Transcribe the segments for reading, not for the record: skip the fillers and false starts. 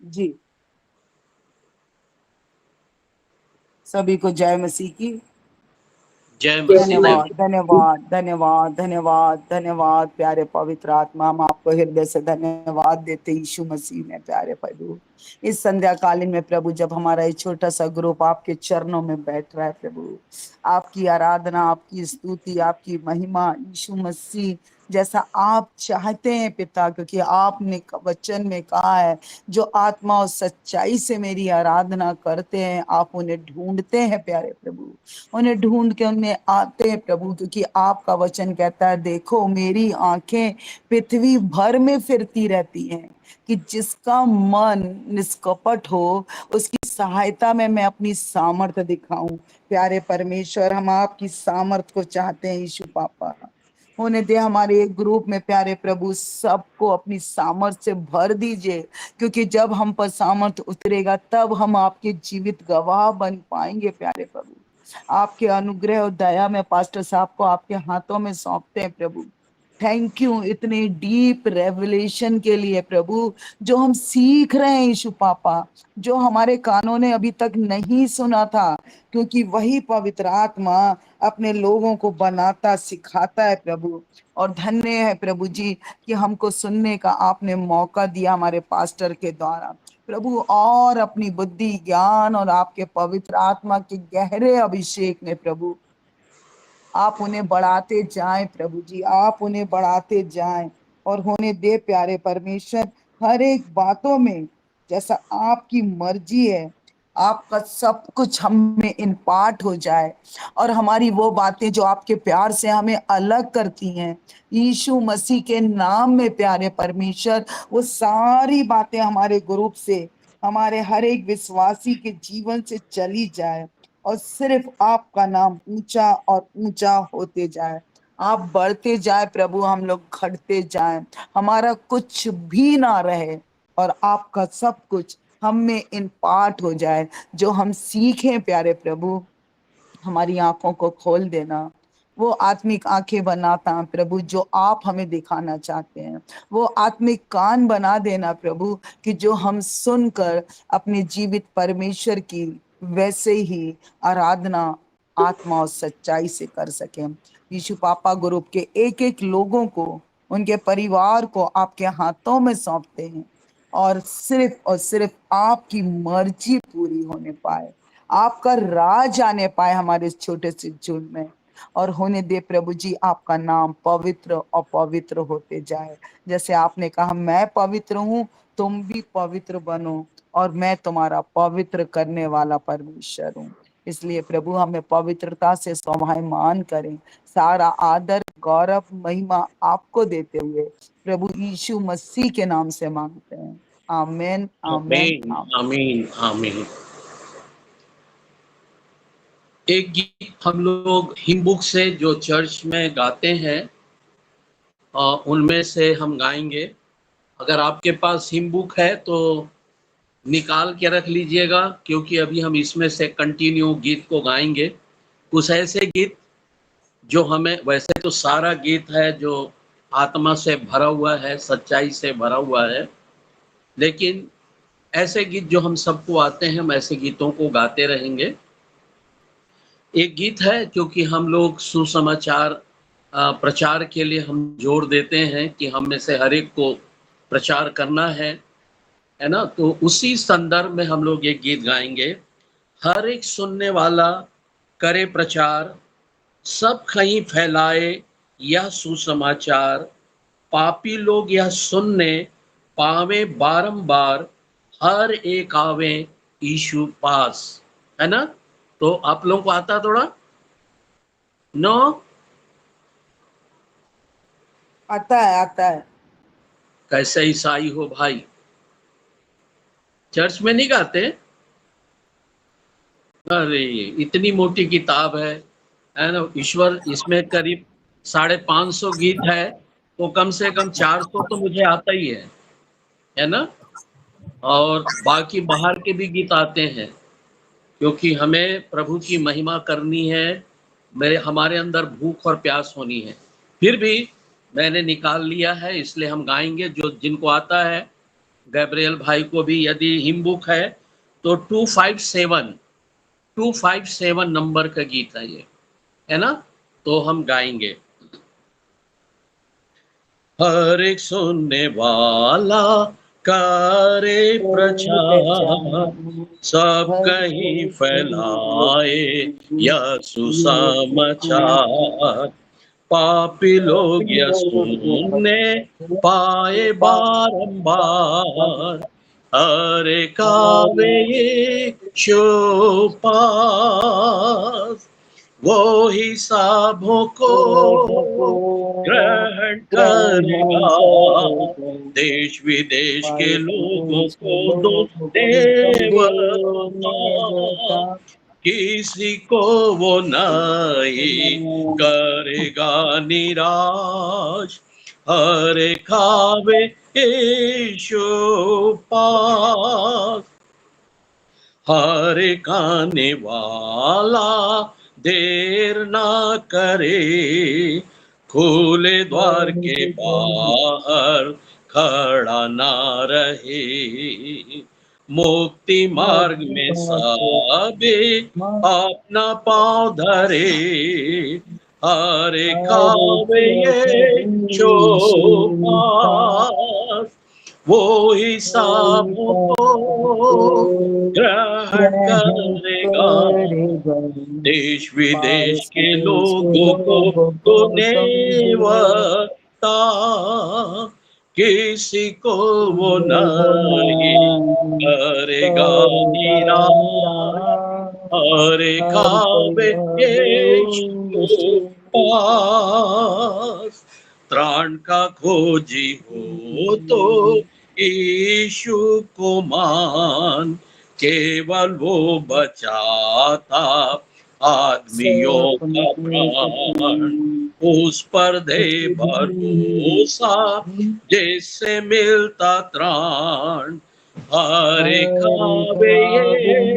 जी, सभी को जय मसीह की। जय मसीह। धन्यवाद धन्यवाद धन्यवाद धन्यवाद धन्यवाद प्यारे पवित्र आत्मा, हम आपको हृदय से धन्यवाद देते यीशु मसीह में। प्यारे प्रभु, इस संध्या कालीन में प्रभु, जब हमारा ये छोटा सा ग्रुप आपके चरणों में बैठ रहा है प्रभु, आपकी आराधना, आपकी स्तुति, आपकी महिमा यीशु मसीह जैसा आप चाहते हैं पिता, क्योंकि आपने वचन में कहा है जो आत्मा और सच्चाई से मेरी आराधना करते हैं आप उन्हें ढूंढते हैं प्यारे प्रभु, उन्हें ढूंढ के उनमें आते हैं प्रभु, क्योंकि आपका वचन कहता है देखो मेरी आंखें पृथ्वी भर में फिरती रहती हैं कि जिसका मन निष्कपट हो उसकी सहायता में मैं अपनी सामर्थ्य दिखाऊं। प्यारे परमेश्वर, हम आपकी सामर्थ्य को चाहते हैं यीशु पापा, होने दे हमारे एक ग्रुप में प्यारे प्रभु, सबको अपनी सामर्थ्य से भर दीजिए, क्योंकि जब हम पर सामर्थ्य उतरेगा तब हम आपके जीवित गवाह बन पाएंगे। प्यारे प्रभु, आपके अनुग्रह और दया में पास्टर साहब को आपके हाथों में सौंपते हैं प्रभु। थैंक यू इतने डीप रेवलेशन के लिए प्रभु, जो हम सीख रहे हैं यीशु पापा, जो हमारे कानों ने अभी तक नहीं सुना था, क्योंकि वही पवित्र आत्मा अपने लोगों को बनाता सिखाता है प्रभु। और धन्य है प्रभु जी कि हमको सुनने का आपने मौका दिया हमारे पास्टर के द्वारा प्रभु, और अपनी बुद्धि ज्ञान और आपके पवित्र आत्मा के गहरे अभिषेक में प्रभु आप उन्हें बढ़ाते जाएं प्रभु जी, आप उन्हें बढ़ाते जाएं। और होने दे प्यारे परमेश्वर, हर एक बातों में जैसा आपकी मर्जी है आपका सब कुछ हमें इम्पार्ट हो जाए, और हमारी वो बातें जो आपके प्यार से हमें अलग करती हैं यीशु मसीह के नाम में प्यारे परमेश्वर, वो सारी बातें हमारे ग्रुप से, हमारे हर एक विश्वासी के जीवन से चली जाए, और सिर्फ आपका नाम ऊंचा और ऊंचा होते जाए। आप बढ़ते जाए प्रभु, हम लोग घटते जाएं, हमारा कुछ भी ना रहे और आपका सब कुछ हम में इन पार्ट हो जाए। जो हम सीखें प्यारे प्रभु, हमारी आंखों को खोल देना, वो आत्मिक आंखें बनाता प्रभु जो आप हमें दिखाना चाहते हैं, वो आत्मिक कान बना देना प्रभु कि जो हम सुनकर अपने जीवित परमेश्वर की वैसे ही आराधना आत्मा और सच्चाई से कर सकें। यीशु पापा ग्रुप के एक एक लोगों को, उनके परिवार को आपके हाथों में सौंपते हैं, और सिर्फ आपकी मर्जी पूरी होने पाए, आपका राज आने पाए हमारे इस छोटे से झुंड में। और होने दे प्रभु जी आपका नाम पवित्र और पवित्र होते जाए, जैसे आपने कहा मैं पवित्र हूं तुम भी पवित्र बनो, और मैं तुम्हारा पवित्र करने वाला परमेश्वर हूं। इसलिए प्रभु हमें पवित्रता से स्वाभिमान करें, सारा आदर गौरव महिमा आपको देते हुए प्रभु यीशु मसीह के नाम से मांगते हैं। आमीन आमीन आमीन आमीन। आमीन आमीन। एक गीत हम लोग हिम बुक से जो चर्च में गाते हैं उनमें से हम गाएंगे। अगर आपके पास हिम बुक है तो निकाल के रख लीजिएगा, क्योंकि अभी हम इसमें से कंटिन्यू गीत को गाएंगे। कुछ ऐसे गीत जो हमें, वैसे तो सारा गीत है जो आत्मा से भरा हुआ है, सच्चाई से भरा हुआ है, लेकिन ऐसे गीत जो हम सबको आते हैं हम ऐसे गीतों को गाते रहेंगे। एक गीत है क्योंकि हम लोग सुसमाचार प्रचार के लिए हम जोर देते हैं कि हम में से हर एक को प्रचार करना है ना? तो उसी संदर्भ में हम लोग एक गीत गाएंगे। हर एक सुनने वाला करे प्रचार, सब कहीं फैलाए यह सुसमाचार, पापी लोग यह सुनने पावे बारंबार, हर एक आवे यीशु पास, है ना? तो आप लोगों को आता थोड़ा? नो? आता है आता है। कैसे ईसाई हो भाई, चर्च में नहीं गाते? अरे इतनी मोटी किताब है ना? ईश्वर, इसमें करीब 550 गीत है, तो कम से कम 400 तो मुझे आता ही है ना? और बाकी बाहर के भी गीत आते हैं, क्योंकि हमें प्रभु की महिमा करनी है, मेरे हमारे अंदर भूख और प्यास होनी है। फिर भी मैंने निकाल लिया है, इसलिए हम गाएंगे। जो जिनको आता है गैब्रियल भाई को भी यदि हिम बुक है तो 257 नंबर का गीत है ये, है ना? तो हम गाएंगे। हर एक सुनने वाला करे प्रचार, सब कहीं फैलाए यह सुसमाचार। पापी लोग यह सुनने पाए बारंबार, हरे कावे यीशु पास, वो हिसाबों को ग्रहण करेगा, देश विदेश के लोगों को दो देवता, किसी को वो नहीं करेगा निराश, हरे खावे यीशु पास। हरे खाने वाला देर ना करे, खुले द्वार के बाहर खड़ा ना रहे, मुक्ति मार्ग में सबे अपना पाँव धरे, हरे खावे यीशु पास, वो हिसाबों को ग्रहण करेगा, देश विदेश के लोगों को तो नेवता, किसी को वो नहीं करेगा निराश, हरे खावे यीशु पास। त्राण का खोजी हो तो यीशु को मान, केवल वो बचाता आदमियों का प्राण, उस पर दे भरोसा जिससे मिलता त्राण, हरे खावे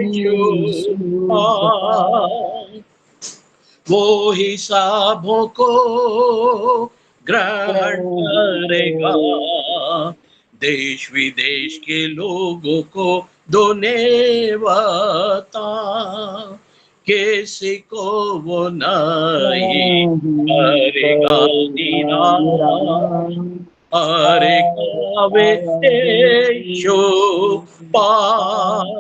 यीशु पास, वो हिसाबों को ग्रहण करेगा, देश विदेश के लोगों को दो नेवता, किसी को वो नहीं करेगा निराश, हरे खावे यीशु पास।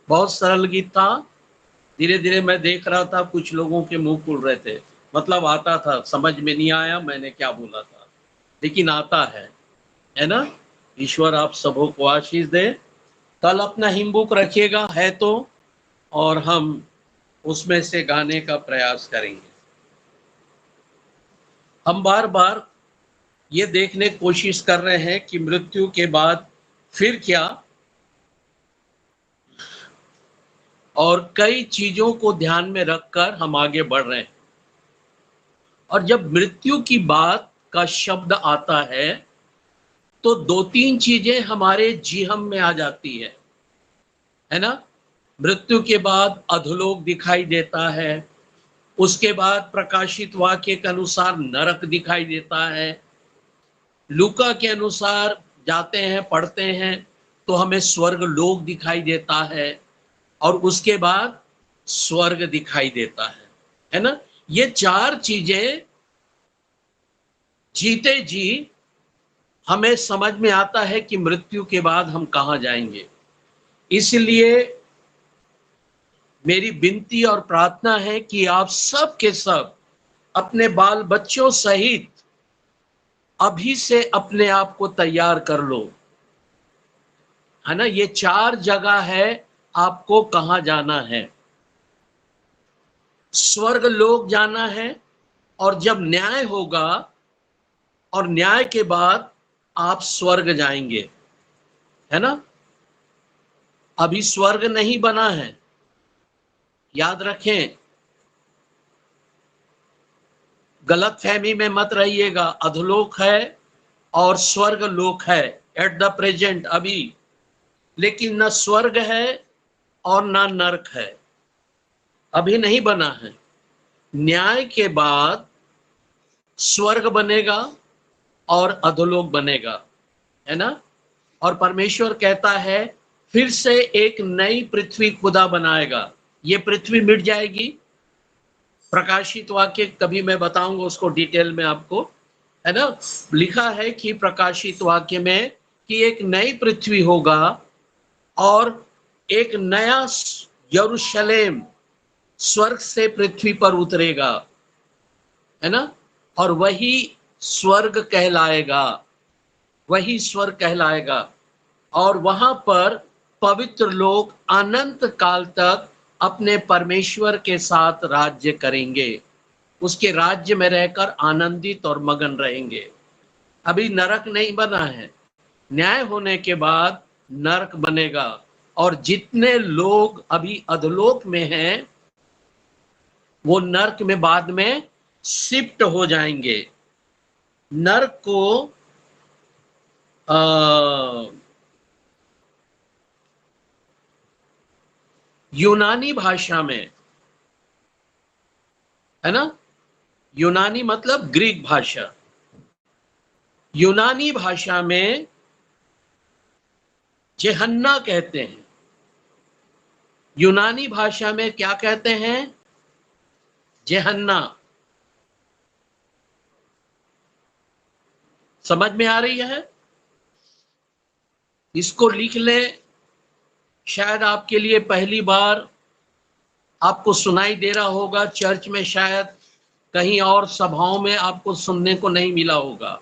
बहुत सरल गीत था। धीरे धीरे मैं देख रहा था कुछ लोगों के मुंह खुल रहे थे, मतलब आता था, समझ में नहीं आया मैंने क्या बोला था, लेकिन आता है ना? ईश्वर आप सबों को आशीष दे। कल अपना हिम बुक रखिएगा है तो, और हम उसमें से गाने का प्रयास करेंगे। हम बार बार ये देखने की कोशिश कर रहे हैं कि मृत्यु के बाद फिर क्या, और कई चीजों को ध्यान में रखकर हम आगे बढ़ रहे हैं। और जब मृत्यु की बात का शब्द आता है तो दो तीन चीजें हमारे जीहम में आ जाती है ना? मृत्यु के बाद अधोलोक दिखाई देता है, उसके बाद प्रकाशित वाक्य के अनुसार नरक दिखाई देता है, लूका के अनुसार जाते हैं पढ़ते हैं तो हमें स्वर्ग लोक दिखाई देता है, और उसके बाद स्वर्ग दिखाई देता है ना? ये चार चीजें जीते जी हमें समझ में आता है कि मृत्यु के बाद हम कहां जाएंगे। इसलिए मेरी विनती और प्रार्थना है कि आप सब के सब अपने बाल बच्चों सहित अभी से अपने आप को तैयार कर लो, है ना? ये चार जगह है आपको कहां जाना है। स्वर्ग लोक जाना है, और जब न्याय होगा और न्याय के बाद आप स्वर्ग जाएंगे, है ना? अभी स्वर्ग नहीं बना है, याद रखें, गलत फहमी में मत रहिएगा। अधोलोक है और स्वर्ग लोक है एट द प्रेजेंट अभी, लेकिन न स्वर्ग है और न नरक है, अभी नहीं बना है। न्याय के बाद स्वर्ग बनेगा और अधोलोक बनेगा, है ना। और परमेश्वर कहता है फिर से एक नई पृथ्वी खुदा बनाएगा, ये पृथ्वी मिट जाएगी। प्रकाशित वाक्य कभी मैं बताऊंगा उसको डिटेल में आपको, है ना। लिखा है कि प्रकाशित वाक्य में कि एक नई पृथ्वी होगा और एक नया यरूशलेम स्वर्ग से पृथ्वी पर उतरेगा, है ना। और वही स्वर्ग कहलाएगा, वही स्वर्ग कहलाएगा। और वहां पर पवित्र लोग अनंत काल तक अपने परमेश्वर के साथ राज्य करेंगे, उसके राज्य में रहकर आनंदित और मगन रहेंगे। अभी नरक नहीं बना है, न्याय होने के बाद नरक बनेगा। और जितने लोग अभी अधोलोक में हैं वो नरक में बाद में शिफ्ट हो जाएंगे। नरक को यूनानी भाषा में, है ना, यूनानी मतलब ग्रीक भाषा, यूनानी भाषा में जेहन्ना कहते हैं। यूनानी भाषा में क्या कहते हैं? जेहन्ना। समझ में आ रही है? इसको लिख ले, शायद आपके लिए पहली बार आपको सुनाई दे रहा होगा चर्च में, शायद कहीं और सभाओं में आपको सुनने को नहीं मिला होगा।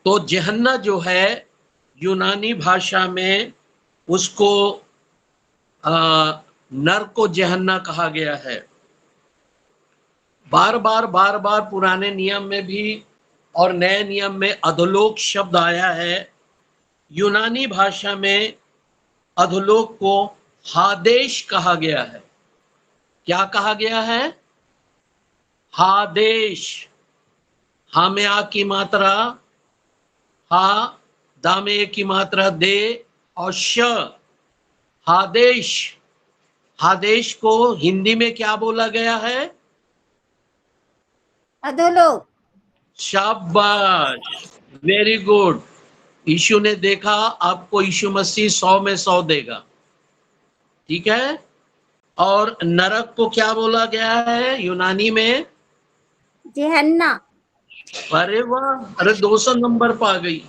तो जेहन्ना जो है यूनानी भाषा में उसको नर को जेहन्ना कहा गया है। बार बार पुराने नियम में भी और नए नियम में अधोलोक शब्द आया है। यूनानी भाषा में अधोलोक को हादेश कहा गया है। क्या कहा गया है? हादेश। हा में आ की मात्रा हा, दा में ए की मात्रा दे और श, हादेश। हादेश को हिंदी में क्या बोला गया है? अधोलोक। शाबाश, वेरी गुड। यीशु ने देखा आपको, यीशु मसीह 100 में 100 देगा, ठीक है। और नरक को क्या बोला गया है यूनानी में? जेहन्ना। अरे वाह, अरे 200 नंबर पा गई।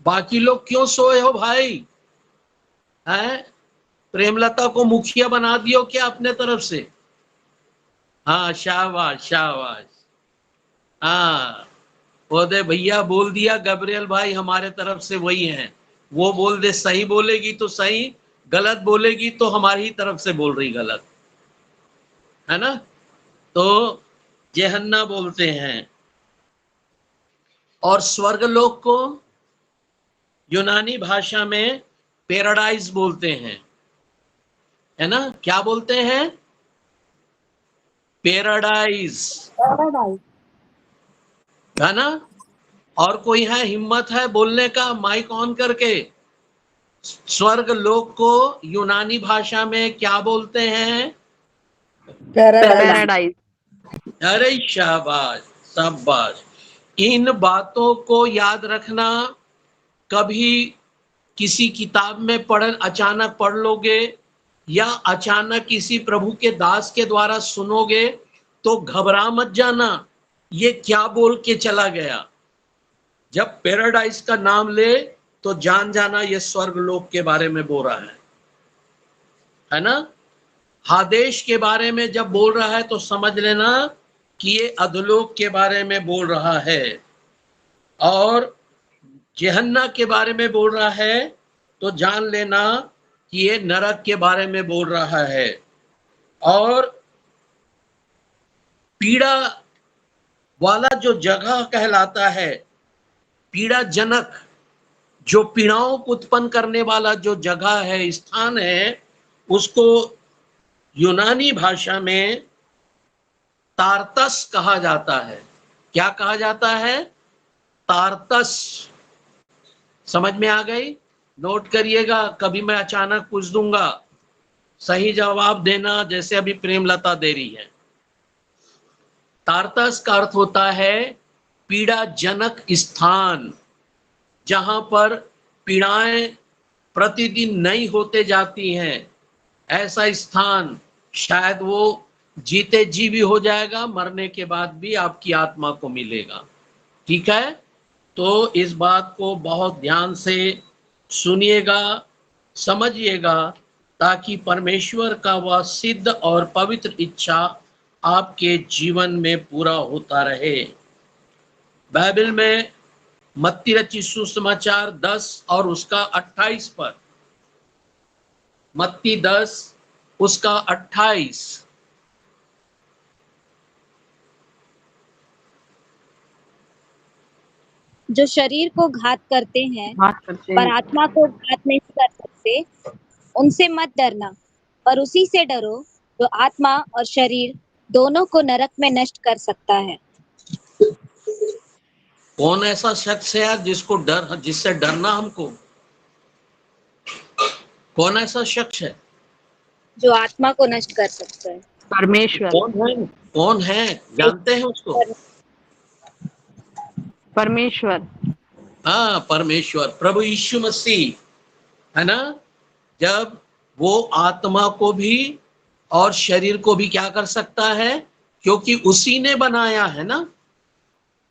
बाकी लोग क्यों सोए हो भाई? हैं? प्रेमलता को मुखिया बना दियो क्या अपने तरफ से? हाँ, शाबाश शाबाश। हाँ, वो दे भैया बोल दिया, गब्रियल भाई हमारे तरफ से वही हैं। वो बोल दे, सही बोलेगी तो सही, गलत बोलेगी तो हमारी ही तरफ से बोल रही गलत, है ना। तो जेहन्ना बोलते हैं। और स्वर्गलोक को यूनानी भाषा में पैराडाइज बोलते हैं, है ना। क्या बोलते हैं? पैराडाइज, है ना। और कोई है, हिम्मत है बोलने का, माइक ऑन करके? स्वर्ग लोक को यूनानी भाषा में क्या बोलते हैं? पैराडाइज। अरे शाबाश शाबाश। इन बातों को याद रखना। कभी किसी किताब में अचानक पढ़ लोगे या अचानक किसी प्रभु के दास के द्वारा सुनोगे तो घबरा मत जाना, ये क्या बोल के चला गया। जब पैराडाइज का नाम ले तो जान जाना ये स्वर्ग लोक के बारे में बोल रहा है ना। हादेश के बारे में जब बोल रहा है तो समझ लेना कि ये अधोलोक के बारे में बोल रहा है। और जेहन्ना के बारे में बोल रहा है तो जान लेना कि ये नरक के बारे में बोल रहा है। और पीड़ा वाला जो जगह कहलाता है, पीड़ा जनक, जो पीड़ाओं को उत्पन्न करने वाला जो जगह है, स्थान है, उसको यूनानी भाषा में तारतस कहा जाता है। क्या कहा जाता है? तारतस। समझ में आ गई? नोट करिएगा, कभी मैं अचानक पूछ दूंगा, सही जवाब देना, जैसे अभी प्रेमलता दे रही है। तारतस का अर्थ होता है पीड़ाजनक स्थान, जहां पर पीड़ाएं प्रतिदिन नई होते जाती हैं, ऐसा स्थान शायद वो जीते जी भी हो जाएगा, मरने के बाद भी आपकी आत्मा को मिलेगा। ठीक है, तो इस बात को बहुत ध्यान से सुनिएगा, समझिएगा, ताकि परमेश्वर का वह सिद्ध और पवित्र इच्छा आपके जीवन में पूरा होता रहे। बाइबल में मत्ती रचित सुसमाचार 10 और उसका 28 पर, मत्ती 10 उसका 28, जो शरीर को घात करते हैं पर आत्मा को घात नहीं कर सकते, उनसे मत डरना, पर उसी से डरो जो आत्मा और शरीर दोनों को नरक में नष्ट कर सकता है। कौन ऐसा शख्स है यार जिससे डरना हमको? कौन ऐसा शख्स है जो आत्मा को नष्ट कर सकता है? परमेश्वर। कौन है जानते हैं उसको? परमेश्वर। हाँ, परमेश्वर, प्रभु यीशु मसीह है ना। जब वो आत्मा को भी और शरीर को भी क्या कर सकता है, क्योंकि उसी ने बनाया है ना,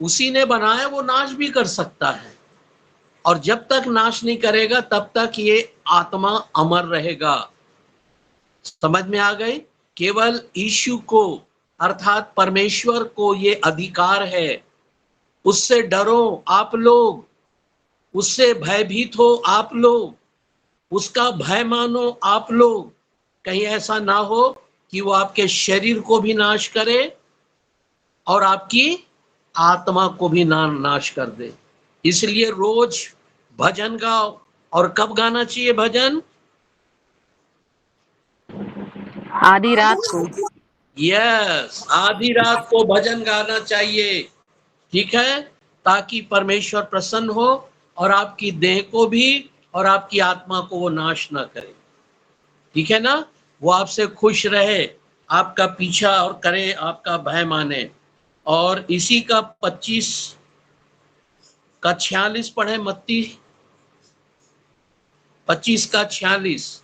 उसी ने बनाया, वो नाश भी कर सकता है। और जब तक नाश नहीं करेगा तब तक ये आत्मा अमर रहेगा। समझ में आ गई? केवल यीशु को अर्थात परमेश्वर को ये अधिकार है। उससे डरो आप लोग, उससे भयभीत हो आप लोग, उसका भय मानो आप लोग। कहीं ऐसा ना हो कि वो आपके शरीर को भी नाश करे और आपकी आत्मा को भी नाश कर दे। इसलिए रोज भजन गाओ। और कब गाना चाहिए भजन? आधी रात को। यस, आधी रात को भजन गाना चाहिए। ठीक है, ताकि परमेश्वर प्रसन्न हो और आपकी देह को भी और आपकी आत्मा को वो नाश ना करे। ठीक है ना, वो आपसे खुश रहे, आपका पीछा और करे, आपका भय माने। और इसी का 25 का 46 पढ़े, मत्ती 25 का 46।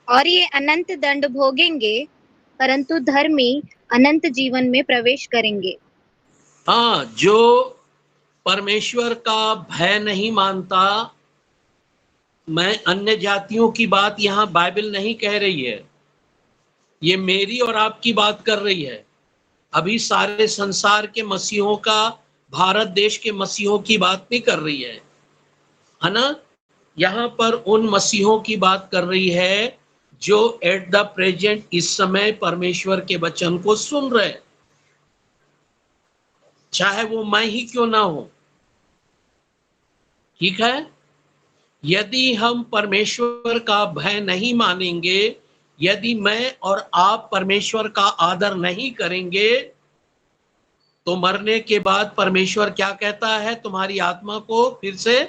और ये अनंत दंड भोगेंगे, परंतु धर्मी अनंत जीवन में प्रवेश करेंगे। हाँ, जो परमेश्वर का भय नहीं मानता, मैं अन्य जातियों की बात यहाँ बाइबल नहीं कह रही है, ये मेरी और आपकी बात कर रही है। अभी सारे संसार के मसीहों का, भारत देश के मसीहों की बात नहीं कर रही है ना। यहाँ पर उन मसीहों की बात कर रही है जो एट द प्रेजेंट इस समय परमेश्वर के वचन को सुन रहे, चाहे वो मैं ही क्यों ना हो। ठीक है, यदि हम परमेश्वर का भय नहीं मानेंगे, यदि मैं और आप परमेश्वर का आदर नहीं करेंगे, तो मरने के बाद परमेश्वर क्या कहता है? तुम्हारी आत्मा को फिर से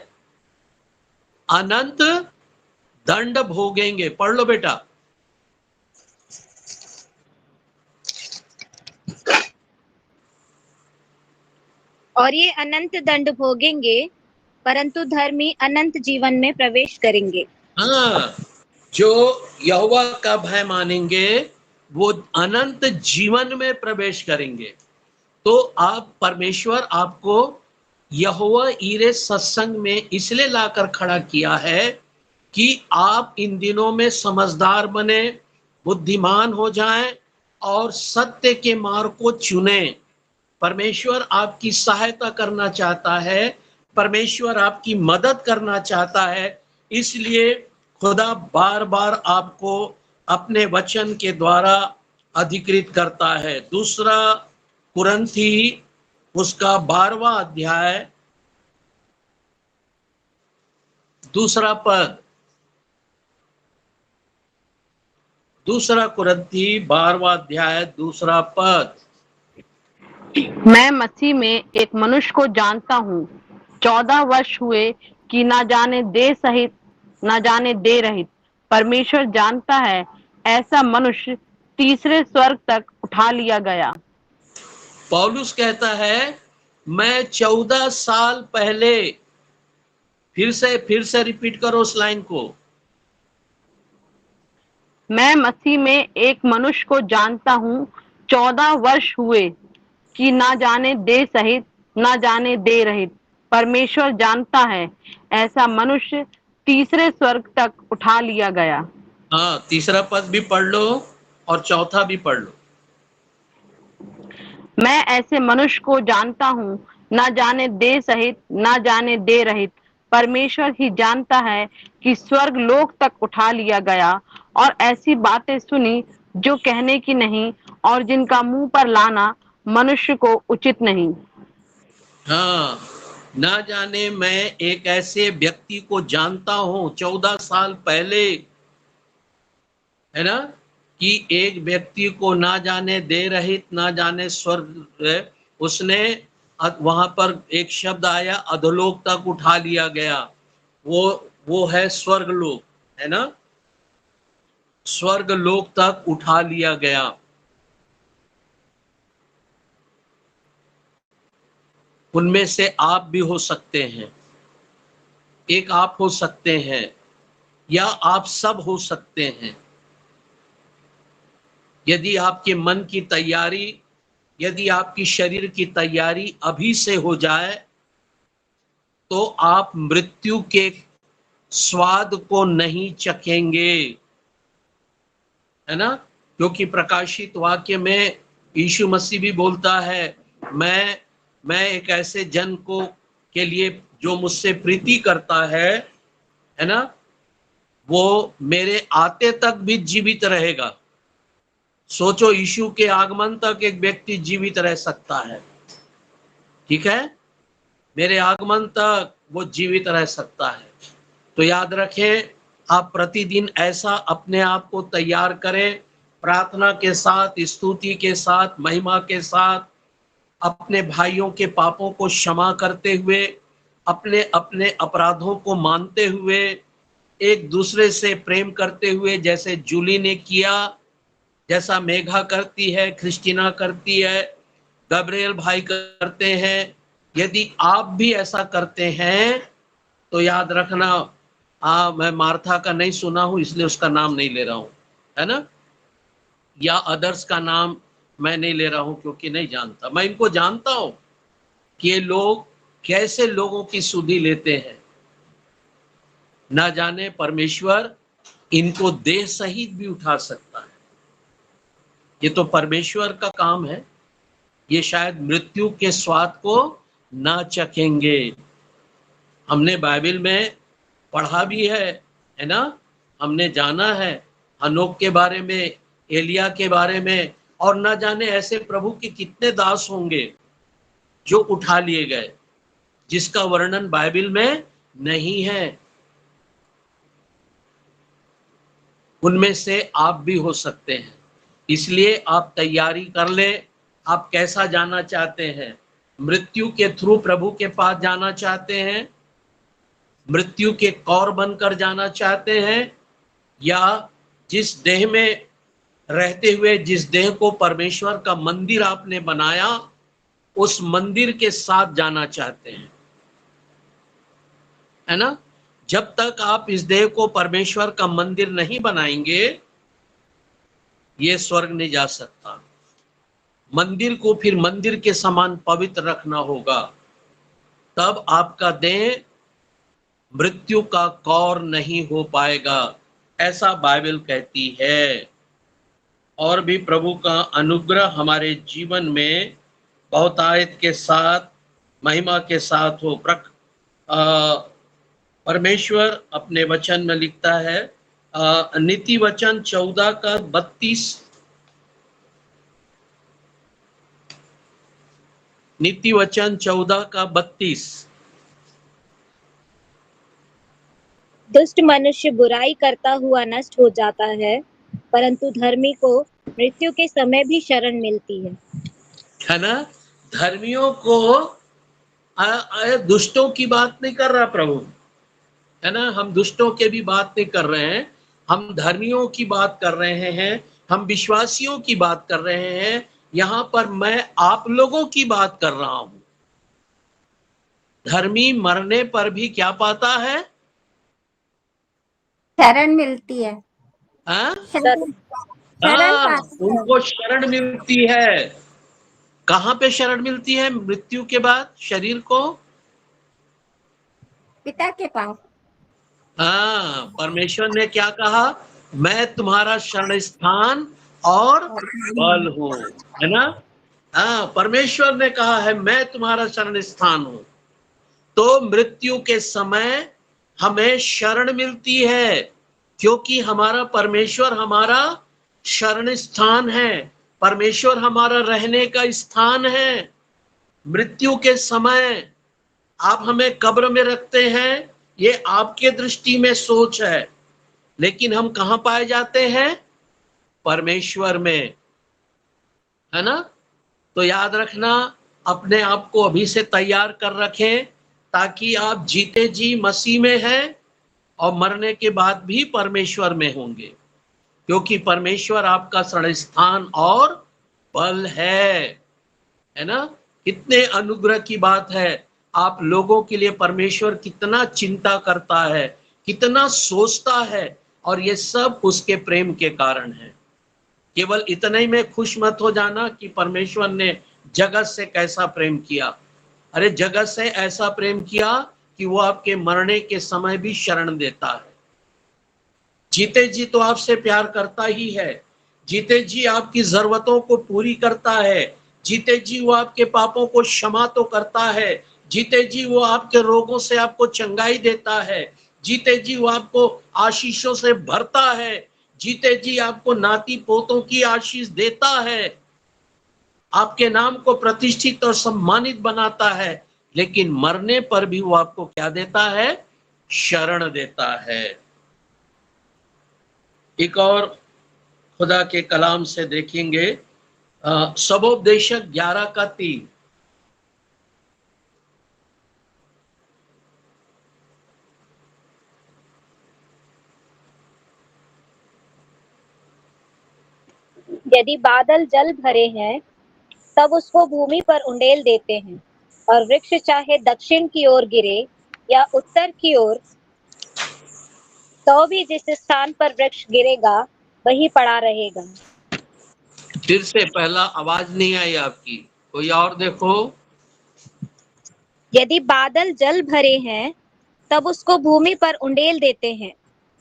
अनंत दंड भोगेंगे। पढ़ लो बेटा। और ये अनंत दंड भोगेंगे, परंतु धर्मी अनंत जीवन में प्रवेश करेंगे। हाँ, जो यहोवा का भय मानेंगे वो अनंत जीवन में प्रवेश करेंगे। तो आप परमेश्वर आपको यहोवा ईरे सत्संग में इसलिए लाकर खड़ा किया है कि आप इन दिनों में समझदार बने, बुद्धिमान हो जाएं और सत्य के मार्ग को चुने। परमेश्वर आपकी सहायता करना चाहता है, परमेश्वर आपकी मदद करना चाहता है। इसलिए खुदा बार बार आपको अपने वचन के द्वारा अधिकृत करता है। दूसरा कुरिन्थी उसका 12वां अध्याय दूसरा पद, दूसरा कुरिन्थी 12वां अध्याय दूसरा पद। मैं मसीह में एक मनुष्य को जानता हूँ, 14 वर्ष हुए कि ना जाने दे सहित ना जाने दे रहित परमेश्वर जानता है, ऐसा मनुष्य तीसरे स्वर्ग तक उठा लिया गया। पौलुस कहता है मैं 14 साल पहले, फिर से रिपीट करो उस लाइन को। मैं मसीह में एक मनुष्य को जानता हूँ, 14 वर्ष हुए कि ना जाने दे सहित ना जाने दे रहित परमेश्वर जानता है, ऐसा मनुष्य तीसरे स्वर्ग तक उठा लिया गया। हाँ, तीसरा पद भी पढ़ लो और चौथा भी पढ़ लो। मैं ऐसे मनुष्य को जानता हूँ, ना जाने दे सहित ना जाने दे रहित परमेश्वर ही जानता है कि स्वर्ग लोक तक उठा लिया गया, और ऐसी बातें सुनी जो कहने की नहीं और जिनका मुंह पर लाना मनुष्य को उचित नहीं। हाँ, ना जाने मैं एक ऐसे व्यक्ति को जानता हूं 14 साल पहले, है ना, कि एक व्यक्ति को ना जाने दे रहित ना जाने स्वर्ग, उसने वहां पर एक शब्द आया अधोलोक तक उठा लिया गया। वो है स्वर्ग लोक, है ना, स्वर्ग लोक तक उठा लिया गया। उनमें से आप भी हो सकते हैं, एक आप हो सकते हैं, या आप सब हो सकते हैं। यदि आपके मन की तैयारी, यदि आपकी शरीर की तैयारी अभी से हो जाए तो आप मृत्यु के स्वाद को नहीं चखेंगे, है ना, क्योंकि प्रकाशित वाक्य में यीशु मसीह भी बोलता है मैं एक ऐसे जन को के लिए जो मुझसे प्रीति करता है ना, वो मेरे आते तक भी जीवित रहेगा। सोचो, यीशु के आगमन तक एक व्यक्ति जीवित रह सकता है, ठीक है, मेरे आगमन तक वो जीवित रह सकता है। तो याद रखें, आप प्रतिदिन ऐसा अपने आप को तैयार करें, प्रार्थना के साथ, स्तुति के साथ, महिमा के साथ, अपने भाइयों के पापों को क्षमा करते हुए, अपने अपने अपराधों को मानते हुए, एक दूसरे से प्रेम करते हुए, जैसे जूली ने किया, जैसा मेघा करती है, क्रिस्टीना करती है, गब्रियल भाई करते हैं। यदि आप भी ऐसा करते हैं तो याद रखना, मैं मार्था का नहीं सुना हूं इसलिए उसका नाम नहीं ले रहा हूं, है ना, या अदर्स का नाम मैं नहीं ले रहा हूं क्योंकि नहीं जानता। मैं इनको जानता हूं कि ये लोग कैसे लोगों की सुधि लेते हैं, ना जाने परमेश्वर इनको देह सहित भी उठा सकता है। ये तो परमेश्वर का काम है। ये शायद मृत्यु के स्वाद को ना चखेंगे। हमने बाइबल में पढ़ा भी है ना, हमने जाना है हनोक के बारे में, एलिया के बारे में, और ना जाने ऐसे प्रभु के कितने दास होंगे जो उठा लिए गए, जिसका वर्णन बाइबल में नहीं है। उनमें से आप भी हो सकते हैं, इसलिए आप तैयारी कर ले। आप कैसा जाना चाहते हैं? मृत्यु के थ्रू प्रभु के पास जाना चाहते हैं, मृत्यु के कौर बनकर जाना चाहते हैं, या जिस देह में रहते हुए, जिस देह को परमेश्वर का मंदिर आपने बनाया, उस मंदिर के साथ जाना चाहते हैं, है ना। जब तक आप इस देह को परमेश्वर का मंदिर नहीं बनाएंगे, ये स्वर्ग नहीं जा सकता। मंदिर को फिर मंदिर के समान पवित्र रखना होगा, तब आपका देह मृत्यु का कौर नहीं हो पाएगा, ऐसा बाइबल कहती है। और भी प्रभु का अनुग्रह हमारे जीवन में बहुतायत के साथ, महिमा के साथ हो। परमेश्वर अपने वचन में लिखता है, नीति वचन 14 का 32, नीति वचन 14 का 32। दुष्ट मनुष्य बुराई करता हुआ नष्ट हो जाता है, परंतु धर्मी को मृत्यु के समय भी शरण मिलती है ना। धर्मियों को, दुष्टों की बात नहीं कर रहा प्रभु, है ना, हम दुष्टों के भी बात नहीं कर रहे हैं, हम धर्मियों की बात कर रहे हैं, हम विश्वासियों की बात कर रहे हैं। यहाँ पर मैं आप लोगों की बात कर रहा हूं। धर्मी मरने पर भी क्या पाता है? शरण मिलती है। हाँ? शरण हाँ, पाती है। उनको शरण मिलती है। कहाँ पे शरण मिलती है मृत्यु के बाद शरीर को? पिता के पास। हाँ, परमेश्वर ने क्या कहा? मैं तुम्हारा शरण स्थान और बल हूँ, है ना? हाँ, परमेश्वर ने कहा है मैं तुम्हारा शरण स्थान हूँ। तो मृत्यु के समय हमें शरण मिलती है, क्योंकि हमारा परमेश्वर हमारा शरण स्थान है। परमेश्वर हमारा रहने का स्थान है। मृत्यु के समय आप हमें कब्र में रखते हैं, ये आपके दृष्टि में सोच है, लेकिन हम कहाँ पाए जाते हैं? परमेश्वर में, है ना? तो याद रखना, अपने आप को अभी से तैयार कर रखें, ताकि आप जीते जी मसीह में हैं और मरने के बाद भी परमेश्वर में होंगे, क्योंकि परमेश्वर आपका शरण स्थान और बल है ना? कितने अनुग्रह की बात है। आप लोगों के लिए परमेश्वर कितना चिंता करता है, कितना सोचता है, और ये सब उसके प्रेम के कारण है। केवल इतना ही में खुश मत हो जाना कि परमेश्वर ने जगत से कैसा प्रेम किया। अरे जगत से ऐसा प्रेम किया कि वो आपके मरने के समय भी शरण देता है। जीते जी तो आपसे प्यार करता ही है, जीते जी आपकी जरूरतों को पूरी करता है, जीते जी वो आपके पापों को क्षमा तो करता है, जीते जी वो आपके रोगों से आपको चंगाई देता है, जीते जी वो आपको आशीषों से भरता है, जीते जी आपको नाती पोतों की आशीष देता है, आपके नाम को प्रतिष्ठित और सम्मानित बनाता है। लेकिन मरने पर भी वो आपको क्या देता है? शरण देता है। एक और खुदा के कलाम से देखेंगे, सबोपदेशक 11:3। यदि बादल जल भरे हैं तब उसको भूमि पर उंडेल देते हैं, और वृक्ष चाहे दक्षिण की ओर गिरे या उत्तर की ओर, तो भी जिस स्थान पर वृक्ष गिरेगा वही पड़ा रहेगा। फिर से पहला आवाज नहीं आई आपकी, कोई और देखो। यदि बादल जल भरे हैं तब उसको भूमि पर उंडेल देते हैं,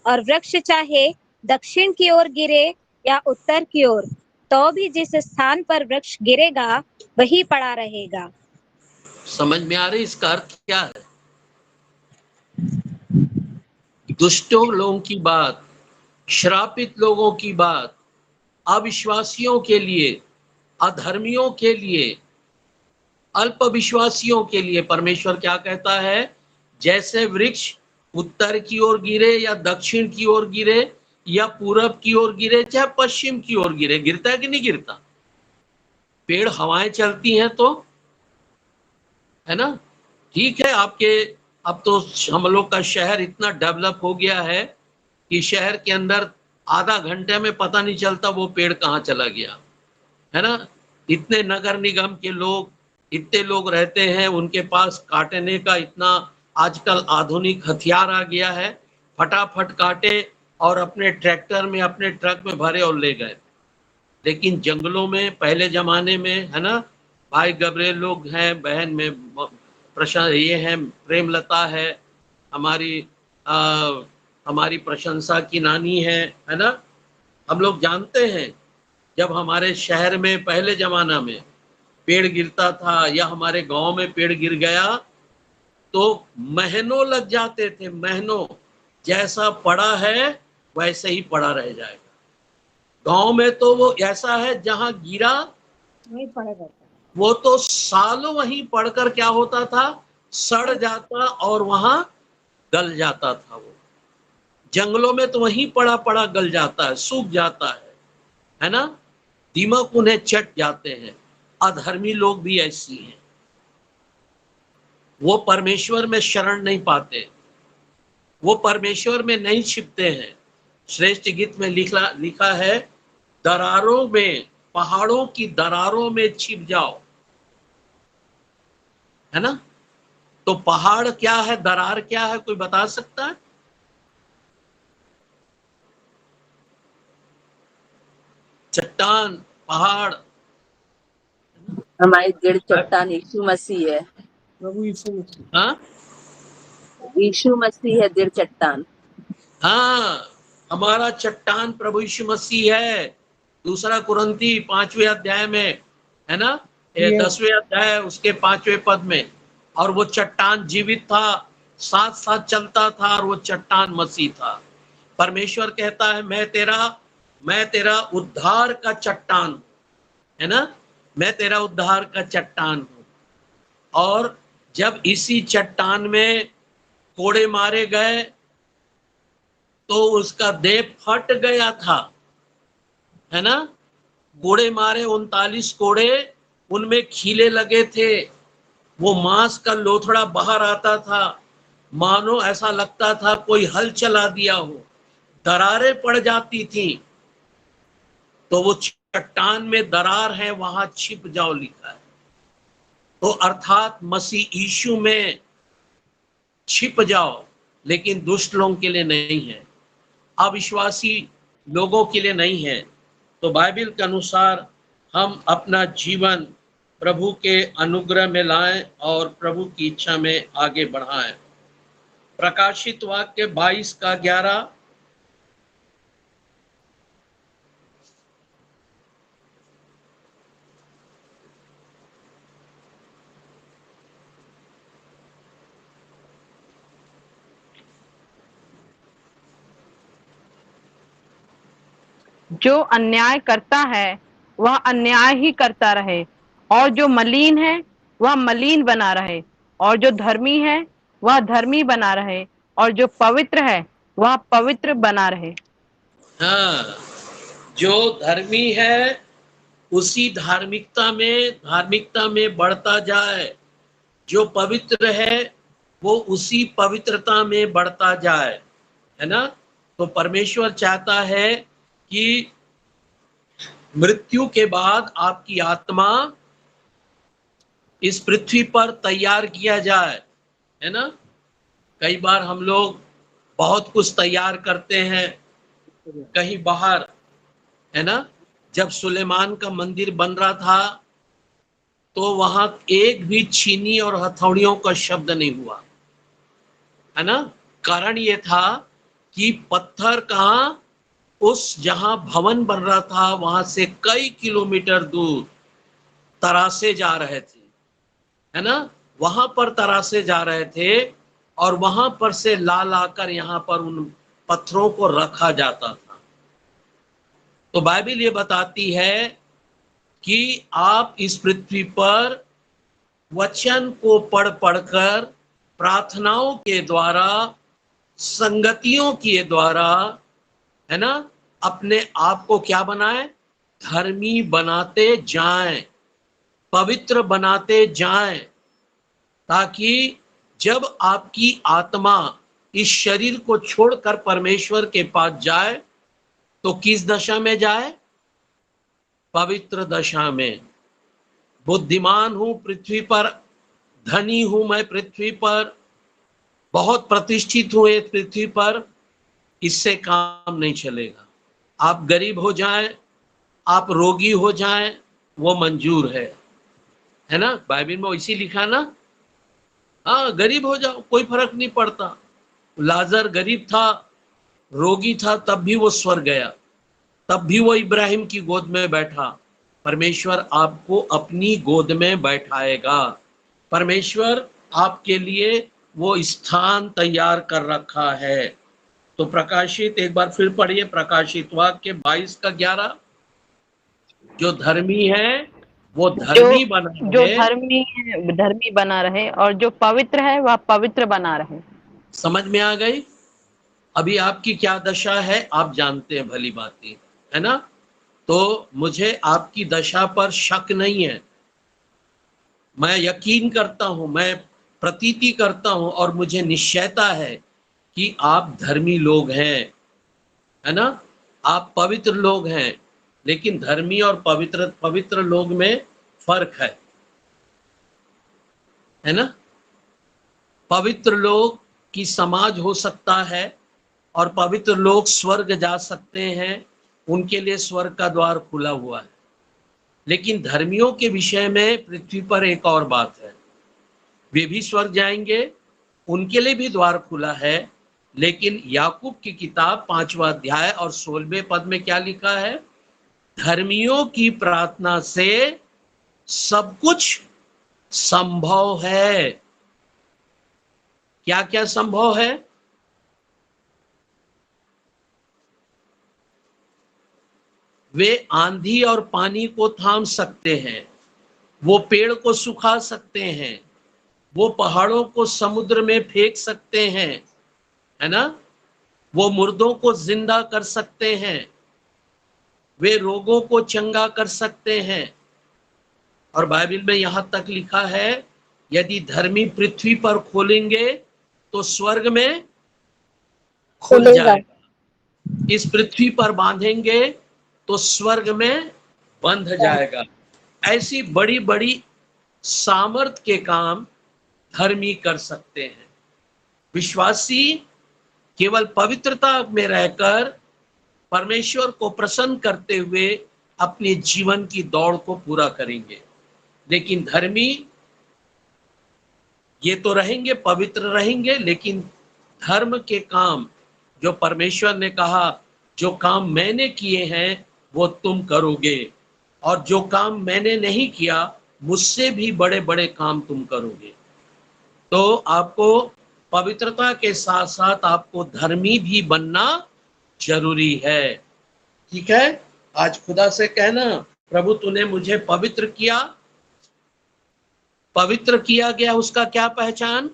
और वृक्ष चाहे दक्षिण की ओर गिरे या उत्तर की ओर, तो भी जिस स्थान पर वृक्ष गिरेगा वही पड़ा रहेगा। समझ में आ रही इसका अर्थ क्या है? दुष्टों लोगों की बात, श्रापित लोगों की बात, अविश्वासियों के लिए, अधर्मियों के लिए, अल्पविश्वासियों के लिए परमेश्वर क्या कहता है? जैसे वृक्ष उत्तर की ओर गिरे या दक्षिण की ओर गिरे या पूरब की ओर गिरे चाहे पश्चिम की ओर गिरे, गिरता है कि नहीं गिरता? पेड़ हवाएं चलती हैं तो, है ना? ठीक है, आपके अब तो हम लोग का शहर इतना डेवलप हो गया है कि शहर के अंदर आधा घंटे में पता नहीं चलता वो पेड़ कहाँ चला गया, है ना? इतने नगर निगम के लोग, इतने लोग रहते हैं, उनके पास काटने का इतना आजकल आधुनिक हथियार आ गया है, फटाफट काटे और अपने ट्रैक्टर में, अपने ट्रक में भरे और ले गए। लेकिन जंगलों में पहले जमाने में, है ना, भाई गबरेल लोग हैं, बहन में ये है, प्रेमलता है, हमारी हमारी प्रशंसा की नानी है ना? हम लोग जानते हैं जब हमारे शहर में पहले जमाना में पेड़ गिरता था या हमारे गांव में पेड़ गिर गया तो महीनों लग जाते थे, महीनों। जैसा पड़ा है वैसे ही पड़ा रह जाएगा। गांव में तो वो ऐसा है जहां गिरा वही पड़ेगा। वो तो सालों वहीं पढ़कर क्या होता था? सड़ जाता और वहां गल जाता था। वो जंगलों में तो वहीं पड़ा पड़ा गल जाता है, सूख जाता है ना? दीमक उन्हें चट जाते हैं। अधर्मी लोग भी ऐसी हैं, वो परमेश्वर में शरण नहीं पाते, वो परमेश्वर में नहीं छिपते हैं, श्रेष्ठ गीत में लिखा है, दरारों में, पहाड़ों की दरारों में छिप जाओ, है ना। तो पहाड़ क्या है, दरार क्या है, कोई बता सकता है? चट्टान, पहाड़, हमारी दृढ़ चट्टान यीशु मसीह है। हाँ यीशु मसीह है दृढ़ चट्टान। हाँ, हमारा चट्टान प्रभु यीशु मसीह है। दूसरा कुरिन्थी 5वें अध्याय में, है ना, 10वें अध्याय उसके 5वें पद में। और वो चट्टान जीवित था, साथ साथ चलता था, और वो चट्टान मसीह था। परमेश्वर कहता है, मैं तेरा उद्धार का चट्टान हूं, है ना, मैं तेरा उद्धार का चट्टान हूं। और जब इसी चट्टान में कोड़े मारे गए तो उसका देह फट गया था, है ना। कोड़े मारे 39 कोड़े, उनमें खीले लगे थे, वो मांस का लोथड़ा बाहर आता था, मानो ऐसा लगता था कोई हल चला दिया हो, दरारें पड़ जाती थी। तो वो चट्टान में दरार है, वहां छिप जाओ लिखा है। तो अर्थात मसीह यीशु में छिप जाओ, लेकिन दुष्ट लोगों के लिए नहीं है, अविश्वासी लोगों के लिए नहीं है। तो बाइबल के अनुसार हम अपना जीवन प्रभु के अनुग्रह में लाएं और प्रभु की इच्छा में आगे बढ़ाएं। प्रकाशित वाक्य 22:11, जो अन्याय करता है वह अन्याय ही करता रहे, और जो मलिन है वह मलिन बना रहे, और जो धर्मी है वह धर्मी बना रहे, और जो पवित्र है वह पवित्र बना रहे। हाँ, जो धर्मी है उसी धार्मिकता में बढ़ता जाए, जो पवित्र है वो उसी पवित्रता में बढ़ता जाए, है ना। तो परमेश्वर चाहता है कि मृत्यु के बाद आपकी आत्मा इस पृथ्वी पर तैयार किया जाए, है ना। कई बार हम लोग बहुत कुछ तैयार करते हैं कहीं बाहर, है ना। जब सुलेमान का मंदिर बन रहा था तो वहां एक भी छीनी और हथौड़ियों का शब्द नहीं हुआ, है ना। कारण ये था कि पत्थर कहाँ, उस जहां भवन बन रहा था वहां से कई किलोमीटर दूर तरासे जा रहे थे, है ना। वहां पर तरासे जा रहे थे और वहां पर से ला लाकर यहाँ पर उन पत्थरों को रखा जाता था। तो बाइबल ये बताती है कि आप इस पृथ्वी पर वचन को पढ़ पढ़कर, प्रार्थनाओं के द्वारा, संगतियों के द्वारा, है ना, अपने आप को क्या बनाए, धर्मी बनाते जाएं, पवित्र बनाते जाएं, ताकि जब आपकी आत्मा इस शरीर को छोड़कर परमेश्वर के पास जाए तो किस दशा में जाए, पवित्र दशा में। बुद्धिमान हूं पृथ्वी पर, धनी हूं मैं पृथ्वी पर, बहुत प्रतिष्ठित हूं इस पृथ्वी पर, इससे काम नहीं चलेगा। आप गरीब हो जाएं, आप रोगी हो जाएं, वो मंजूर है ना। बाइबल में इसी लिखा ना, हाँ, गरीब हो जाओ कोई फर्क नहीं पड़ता। लाजर गरीब था, रोगी था, तब भी वो स्वर्ग गया, तब भी वो इब्राहिम की गोद में बैठा। परमेश्वर आपको अपनी गोद में बैठाएगा। परमेश्वर आपके लिए वो स्थान तैयार कर रखा है। तो प्रकाशित, एक बार फिर पढ़िए, प्रकाशित वाक्य 22:11, जो धर्मी है वो धर्मी बना रहे, जो धर्मी है धर्मी बना रहे, और जो पवित्र है वह पवित्र बना रहे। समझ में आ गई? अभी आपकी क्या दशा है आप जानते हैं भली बातें, है ना। तो मुझे आपकी दशा पर शक नहीं है, मैं यकीन करता हूं, मैं प्रतीति करता हूं और मुझे निश्चयता है कि आप धर्मी लोग हैं, है ना। आप पवित्र लोग हैं, लेकिन धर्मी और पवित्र लोग में फर्क है ना। पवित्र लोग की समाज हो सकता है और पवित्र लोग स्वर्ग जा सकते हैं, उनके लिए स्वर्ग का द्वार खुला हुआ है। लेकिन धर्मियों के विषय में पृथ्वी पर एक और बात है, वे भी स्वर्ग जाएंगे, उनके लिए भी द्वार खुला है। लेकिन याकूब की किताब 5वां अध्याय और 16वें पद में क्या लिखा है? धर्मियों की प्रार्थना से सब कुछ संभव है। क्या क्या संभव है? वे आंधी और पानी को थाम सकते हैं, वो पेड़ को सुखा सकते हैं, वो पहाड़ों को समुद्र में फेंक सकते हैं, है ना। वो मुर्दों को जिंदा कर सकते हैं, वे रोगों को चंगा कर सकते हैं। और बाइबल में यहां तक लिखा है, यदि धर्मी पृथ्वी पर खोलेंगे तो स्वर्ग में खुल जाएगा, इस पृथ्वी पर बांधेंगे तो स्वर्ग में बंध जाएगा। ऐसी बड़ी बड़ी सामर्थ के काम धर्मी कर सकते हैं। विश्वासी केवल पवित्रता में रहकर परमेश्वर को प्रसन्न करते हुए अपने जीवन की दौड़ को पूरा करेंगे। लेकिन धर्मी ये तो रहेंगे, पवित्र रहेंगे, लेकिन धर्म के काम जो परमेश्वर ने कहा, जो काम मैंने किए हैं वो तुम करोगे, और जो काम मैंने नहीं किया मुझसे भी बड़े बड़े काम तुम करोगे। तो आपको पवित्रता के साथ साथ आपको धर्मी भी बनना जरूरी है। ठीक है, आज खुदा से कहना, प्रभु तूने मुझे पवित्र किया। पवित्र किया गया उसका क्या पहचान?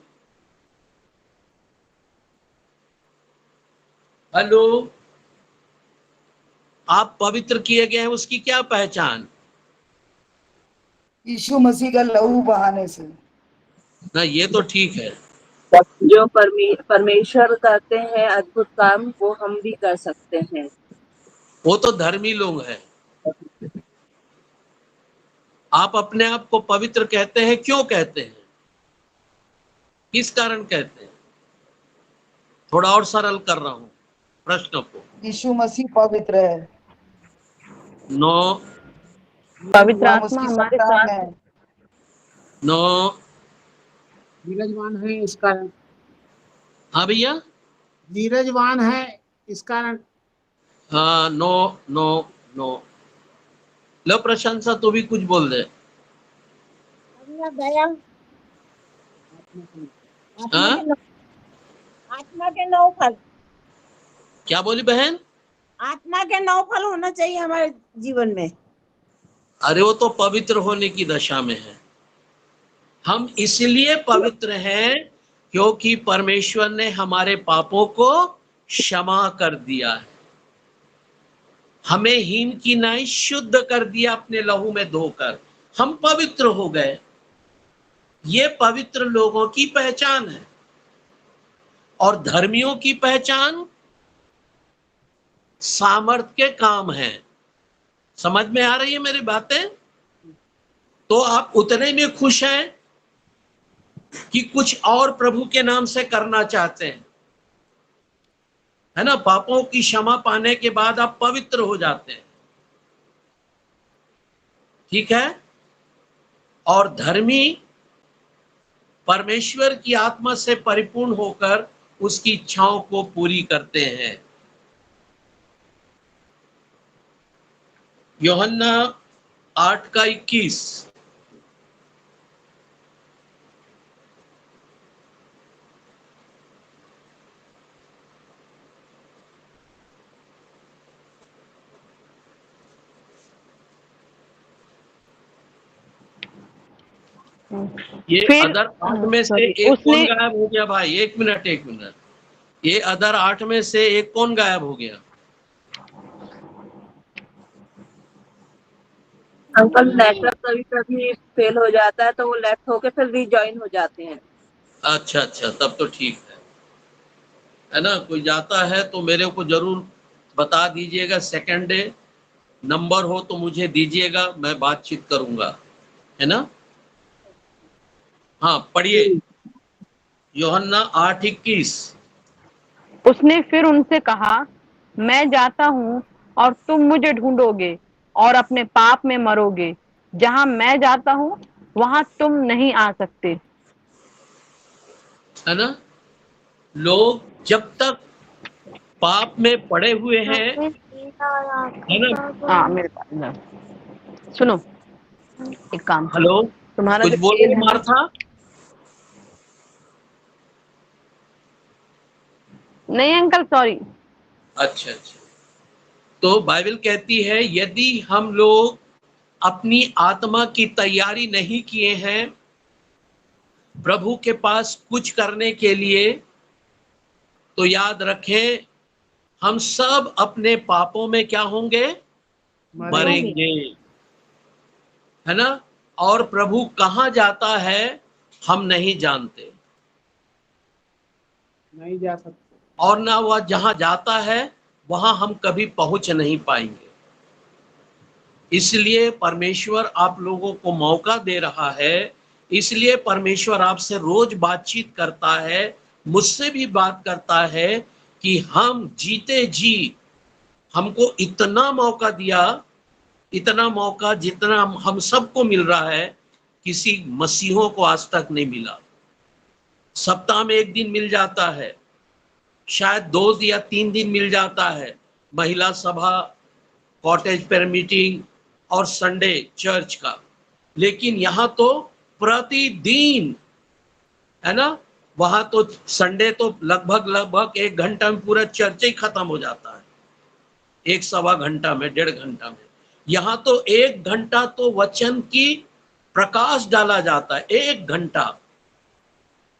हेलो, आप पवित्र किए गए हैं, उसकी क्या पहचान? यीशु मसीह का लहू बहाने से। ना, ये तो ठीक है। जो परमेश्वर करते हैं अद्भुत काम, वो हम भी कर सकते हैं। वो तो धर्मी लोग हैं। आप अपने आप को पवित्र कहते हैं, क्यों कहते हैं? किस कारण कहते हैं? थोड़ा और सरल कर रहा हूं प्रश्न को। यीशु मसीह पवित्र है। नो, पवित्र हम आत्मा उसकी हमारे संतान साथ है। नो। नीरजवान है इस कारण। हाँ भैया, नीरजवान है इस कारण। हाँ, नो नो नो। लो प्रशंसा, तू भी कुछ बोल दे। दया हाँ? आत्मा के 9 फल, क्या बोली बहन? आत्मा के 9 फल होना चाहिए हमारे जीवन में। अरे वो तो पवित्र होने की दशा में है। हम इसलिए पवित्र हैं क्योंकि परमेश्वर ने हमारे पापों को क्षमा कर दिया है, हमें हीन की नाई शुद्ध कर दिया अपने लहू में धोकर, हम पवित्र हो गए। ये पवित्र लोगों की पहचान है। और धर्मियों की पहचान सामर्थ के काम है। समझ में आ रही है मेरी बातें? तो आप उतने में खुश हैं कि कुछ और प्रभु के नाम से करना चाहते हैं, है ना। पापों की क्षमा पाने के बाद आप पवित्र हो जाते हैं। ठीक है। और धर्मी परमेश्वर की आत्मा से परिपूर्ण होकर उसकी इच्छाओं को पूरी करते हैं। यूहन्ना 8:21। ये फिर अदर 8 में से एक कौन गायब हो गया भाई? एक मिनट। ये अदर 8 में से एक कौन गायब हो गया? अंकल, नेटवर्क कभी कभी फेल हो जाता है तो वो लेफ्ट होके फिर रिजॉइन हो जाते हैं। अच्छा, तब तो ठीक है ना। कोई जाता है तो मेरे को जरूर बता दीजिएगा, सेकंड डे नंबर हो तो मुझे दीजिएगा, मैं बातचीत करूंगा, है ना। हाँ पढ़िए, यूहन्ना 8:21। उसने फिर उनसे कहा, मैं जाता हूँ और तुम मुझे ढूंढोगे और अपने पाप में मरोगे। जहां मैं जाता हूँ वहां तुम नहीं आ सकते। है ना। लोग जब तक पाप में पड़े हुए हैं, है ना। हाँ मेरे पास इधर। सुनो, एक काम करो, हेलो, तुम्हारा कुछ जो बोल तेल रहे है ना, मार्था? नहीं अंकल सॉरी। अच्छा अच्छा। तो बाइबल कहती है यदि हम लोग अपनी आत्मा की तैयारी नहीं किए हैं प्रभु के पास कुछ करने के लिए, तो याद रखें हम सब अपने पापों में क्या होंगे, मरेंगे, है ना। और प्रभु कहाँ जाता है हम नहीं जानते, नहीं जा सकते। और ना वह जहां जाता है वहां हम कभी पहुंच नहीं पाएंगे। इसलिए परमेश्वर आप लोगों को मौका दे रहा है, इसलिए परमेश्वर आपसे रोज बातचीत करता है, मुझसे भी बात करता है कि हम जीते जी हमको इतना मौका दिया, इतना मौका जितना हम सबको मिल रहा है किसी मसीहों को आज तक नहीं मिला। सप्ताह में एक दिन मिल जाता है, शायद 2 या 3 दिन मिल जाता है, महिला सभा, कॉटेज पर मीटिंग और संडे चर्च का। लेकिन यहाँ तो प्रतिदिन, है ना। वहां तो संडे तो लगभग 1 घंटा में पूरा चर्च ही खत्म हो जाता है, 1 सवा घंटा में, 1.5 घंटा में। यहाँ तो 1 घंटा तो वचन की प्रकाश डाला जाता है, 1 घंटा।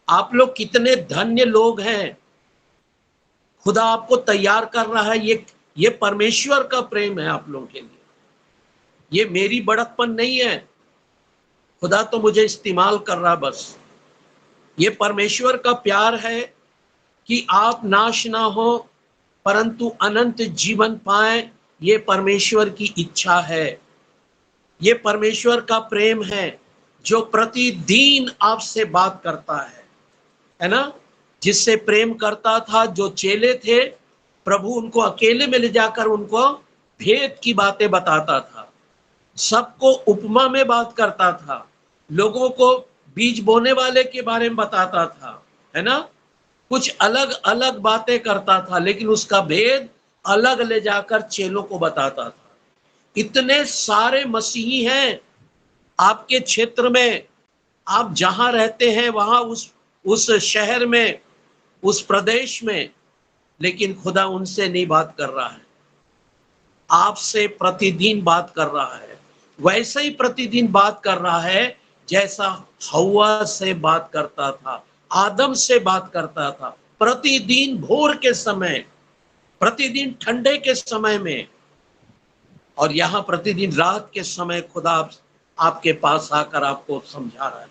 आप लोग कितने धन्य लोग हैं, खुदा आपको तैयार कर रहा है। ये परमेश्वर का प्रेम है आप लोगों के लिए, ये मेरी बड़कपन नहीं है। खुदा तो मुझे इस्तेमाल कर रहा बस। ये परमेश्वर का प्यार है कि आप नाश ना हो परंतु अनंत जीवन पाए, ये परमेश्वर की इच्छा है। ये परमेश्वर का प्रेम है जो प्रतिदिन आपसे बात करता है ना। जिससे प्रेम करता था, जो चेले थे, प्रभु उनको अकेले में ले जाकर उनको भेद की बातें बताता था, सबको उपमा में बात करता था, लोगों को बीज बोने वाले के बारे में बताता था, है ना। कुछ अलग अलग बातें करता था, लेकिन उसका भेद अलग ले जाकर चेलों को बताता था। इतने सारे मसीही हैं आपके क्षेत्र में, आप जहां रहते हैं वहां उस शहर में, उस प्रदेश में, लेकिन खुदा उनसे नहीं बात कर रहा है, आपसे प्रतिदिन बात कर रहा है। वैसे ही प्रतिदिन बात कर रहा है जैसा हव्वा से बात करता था, आदम से बात करता था, प्रतिदिन भोर के समय, प्रतिदिन ठंडे के समय में, और यहां प्रतिदिन रात के समय खुदा आपके पास आकर आपको समझा रहा है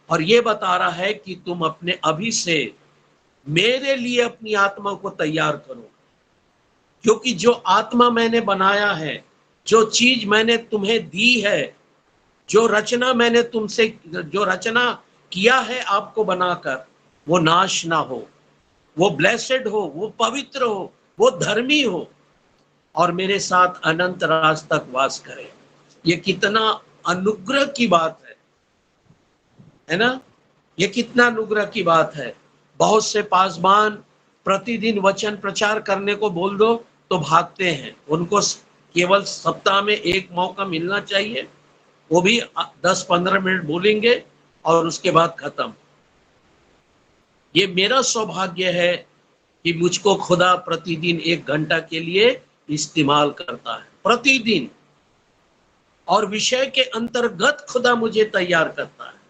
और ये बता रहा है कि तुम अपने अभी से मेरे लिए अपनी आत्मा को तैयार करो, क्योंकि जो आत्मा मैंने बनाया है, जो चीज मैंने तुम्हें दी है, जो रचना मैंने तुमसे, जो रचना किया है आपको बनाकर, वो नाश ना हो, वो ब्लेसेड हो, वो पवित्र हो, वो धर्मी हो और मेरे साथ अनंत राज तक वास करे। ये कितना अनुग्रह की बात है ना। ये कितना अनुग्रह की बात है। बहुत से पासवान प्रतिदिन वचन प्रचार करने को बोल दो तो भागते हैं, उनको केवल सप्ताह में एक मौका मिलना चाहिए, वो भी 10-15 मिनट बोलेंगे और उसके बाद खत्म। ये मेरा सौभाग्य है कि मुझको खुदा प्रतिदिन 1 घंटा के लिए इस्तेमाल करता है, प्रतिदिन, और विषय के अंतर्गत खुदा मुझे तैयार करता है।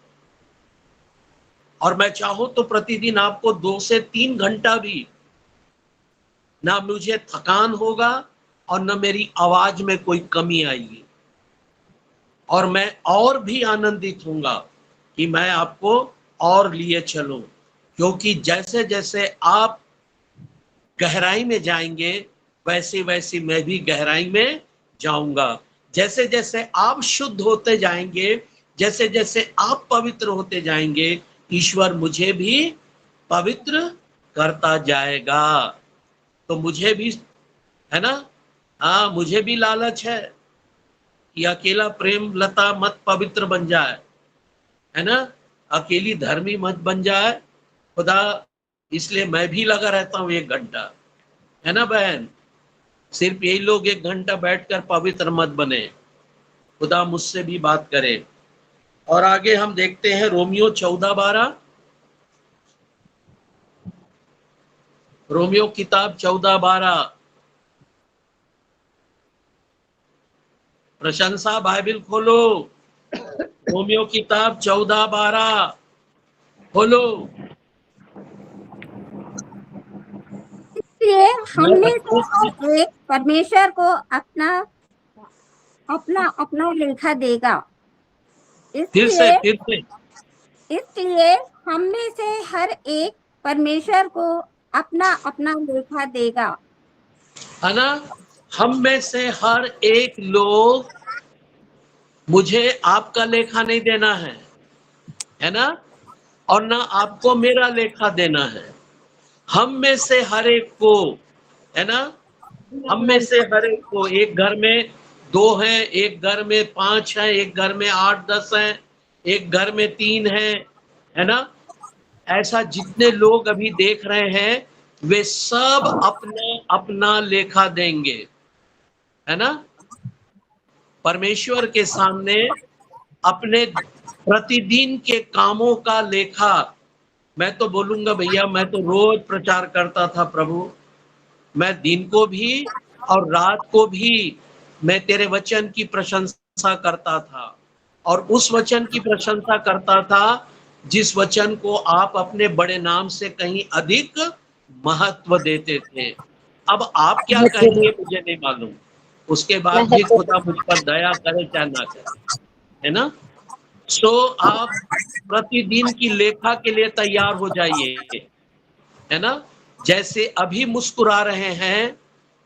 और मैं चाहूं तो प्रतिदिन आपको 2 से 3 घंटा भी, ना मुझे थकान होगा और न मेरी आवाज में कोई कमी आएगी, और मैं और भी आनंदित होऊंगा कि मैं आपको और लिए चलूं, क्योंकि जैसे जैसे आप गहराई में जाएंगे, वैसे वैसे मैं भी गहराई में जाऊंगा। जैसे जैसे आप शुद्ध होते जाएंगे, जैसे जैसे आप पवित्र होते जाएंगे, ईश्वर मुझे भी पवित्र करता जाएगा। तो मुझे भी, है ना, हाँ, मुझे भी लालच है कि अकेला प्रेम लता मत पवित्र बन जाए, है ना, अकेली धर्मी मत बन जाए खुदा। इसलिए मैं भी लगा रहता हूँ 1 घंटा, है ना बहन। सिर्फ यही लोग 1 घंटा बैठकर पवित्र मत बने, खुदा मुझसे भी बात करे। और आगे हम देखते हैं रोमियो 14:12, रोमियो किताब 14:12। प्रशंसा बाइबल खोलो, रोमियो किताब 14:12 खोलो। इसलिए मैं हमने बच्चों से से हर एक परमेश्वर को अपना अपना अपना लेखा देगा। फिर से इसलिए फिर से इसलिए हम में से हर एक परमेश्वर को अपना अपना लेखा देगा। है ना, हम में से हर एक लोग, मुझे आपका लेखा नहीं देना है ना, और ना आपको मेरा लेखा देना है। हम में से हर एक को, है ना, हम में से हर एक को, एक घर में 2 हैं, एक घर में 5 हैं, एक घर में 8-10 हैं, एक घर में 3 हैं, है ना, ऐसा जितने लोग अभी देख रहे हैं, वे सब अपना अपना लेखा देंगे, है ना, परमेश्वर के सामने अपने प्रतिदिन के कामों का लेखा। मैं तो बोलूंगा भैया, मैं तो रोज प्रचार करता था, प्रभु मैं दिन को भी और रात को भी मैं तेरे वचन की प्रशंसा करता था, और उस वचन की प्रशंसा करता था जिस वचन को आप अपने बड़े नाम से कहीं अधिक महत्व देते थे। अब आप क्या कहेंगे मुझे नहीं मालूम, उसके बाद भी खुदा मुझ पर दया करे चाहे ना करे, है ना। सो आप प्रतिदिन की लेखा के लिए तैयार हो जाइए, है ना। जैसे अभी मुस्कुरा रहे हैं,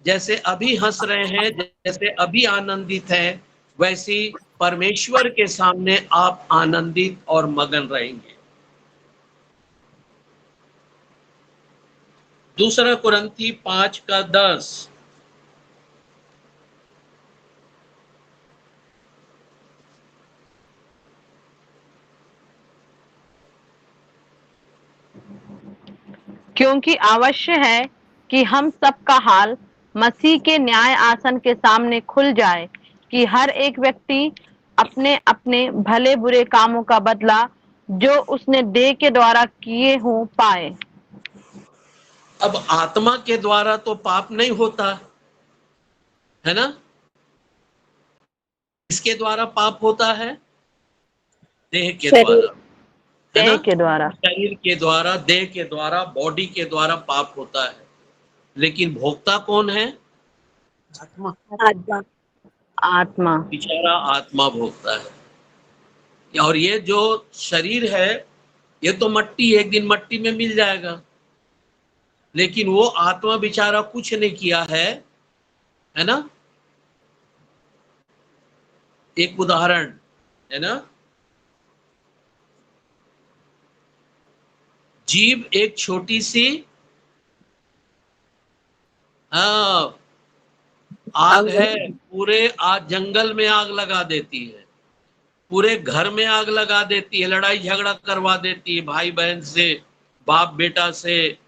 जैसे अभी हंस रहे हैं, जैसे अभी आनंदित हैं, वैसी परमेश्वर के सामने आप आनंदित और मगन रहेंगे। 2 कुरिन्थी 5:10। क्योंकि आवश्य है कि हम सबका हाल मसीह के न्याय आसन के सामने खुल जाए, कि हर एक व्यक्ति अपने अपने भले बुरे कामों का बदला जो उसने देह के द्वारा किए हों पाए। अब आत्मा के द्वारा तो पाप नहीं होता, है ना। इसके द्वारा पाप होता है, देह के द्वारा, है ना, देह के द्वारा, शरीर के द्वारा, देह के द्वारा, बॉडी के द्वारा पाप होता है। लेकिन भोक्ता कौन है? आत्मा। आत्मा। आत्मा। बेचारा आत्मा भोगता है। और ये जो शरीर है, ये तो मट्टी, एक दिन मट्टी में मिल जाएगा, लेकिन वो आत्मा बेचारा कुछ नहीं किया है ना। एक उदाहरण, है ना, जीव एक छोटी सी आग है, पूरे जंगल में आग लगा देती है, पूरे घर में आग लगा देती है, लड़ाई झगड़ा करवा देती है, भाई बहन से, बाप बेटा से,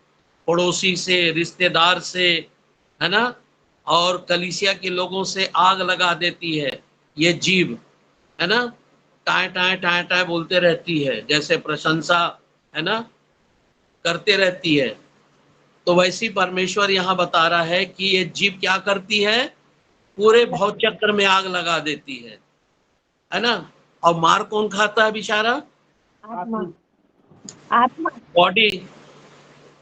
पड़ोसी से, रिश्तेदार से, है ना, और कलीसिया के लोगों से आग लगा देती है। ये जीव, है ना, टाए टाए टाए टाए बोलते रहती है, जैसे प्रशंसा, है ना, करते रहती है। तो वैसी परमेश्वर यहाँ बता रहा है कि ये जीव क्या करती है, पूरे भव चक्र में आग लगा देती है ना। और मार कौन खाता है बेचारा? आत्मा। आत्मा। बॉडी।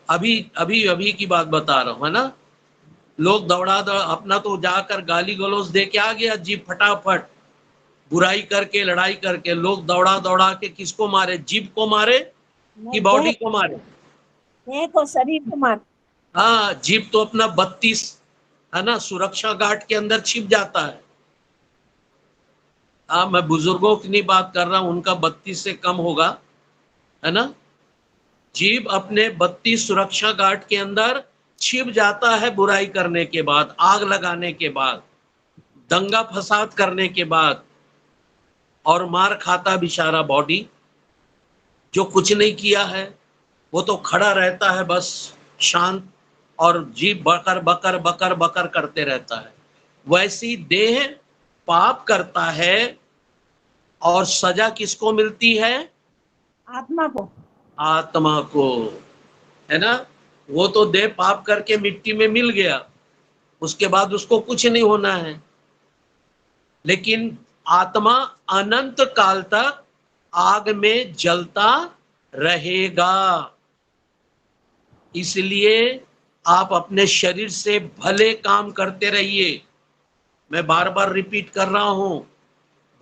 अभी अभी अभी की बात बता रहा हूँ, है ना। लोग दौड़ा अपना तो जाकर गाली गलौज दे के आ गया जीव, फटाफट बुराई करके, लड़ाई करके, लोग दौड़ा दौड़ा के किसको मारे? जीव को मारे कि बॉडी को मारे? देह को, शरीर को मार। हाँ, जीव तो अपना 32 है ना सुरक्षा गार्ड के अंदर छिप जाता है। हाँ, मैं बुजुर्गों की नहीं बात कर रहा हूं, उनका 32 से कम होगा, है ना। जीव अपने 32 सुरक्षा गार्ड के अंदर छिप जाता है बुराई करने के बाद, आग लगाने के बाद, दंगा फसाद करने के बाद, और मार खाता बेचारा बॉडी जो कुछ नहीं किया है, वो तो खड़ा रहता है बस शांत, और जीव बकर बकर बकर बकर करते रहता है। वैसी देह पाप करता है और सजा किसको मिलती है? आत्मा को। आत्मा को, है ना। वो तो देह पाप करके मिट्टी में मिल गया, उसके बाद उसको कुछ नहीं होना है, लेकिन आत्मा अनंत काल तक आग में जलता रहेगा। इसलिए आप अपने शरीर से भले काम करते रहिए। मैं बार बार रिपीट कर रहा हूं,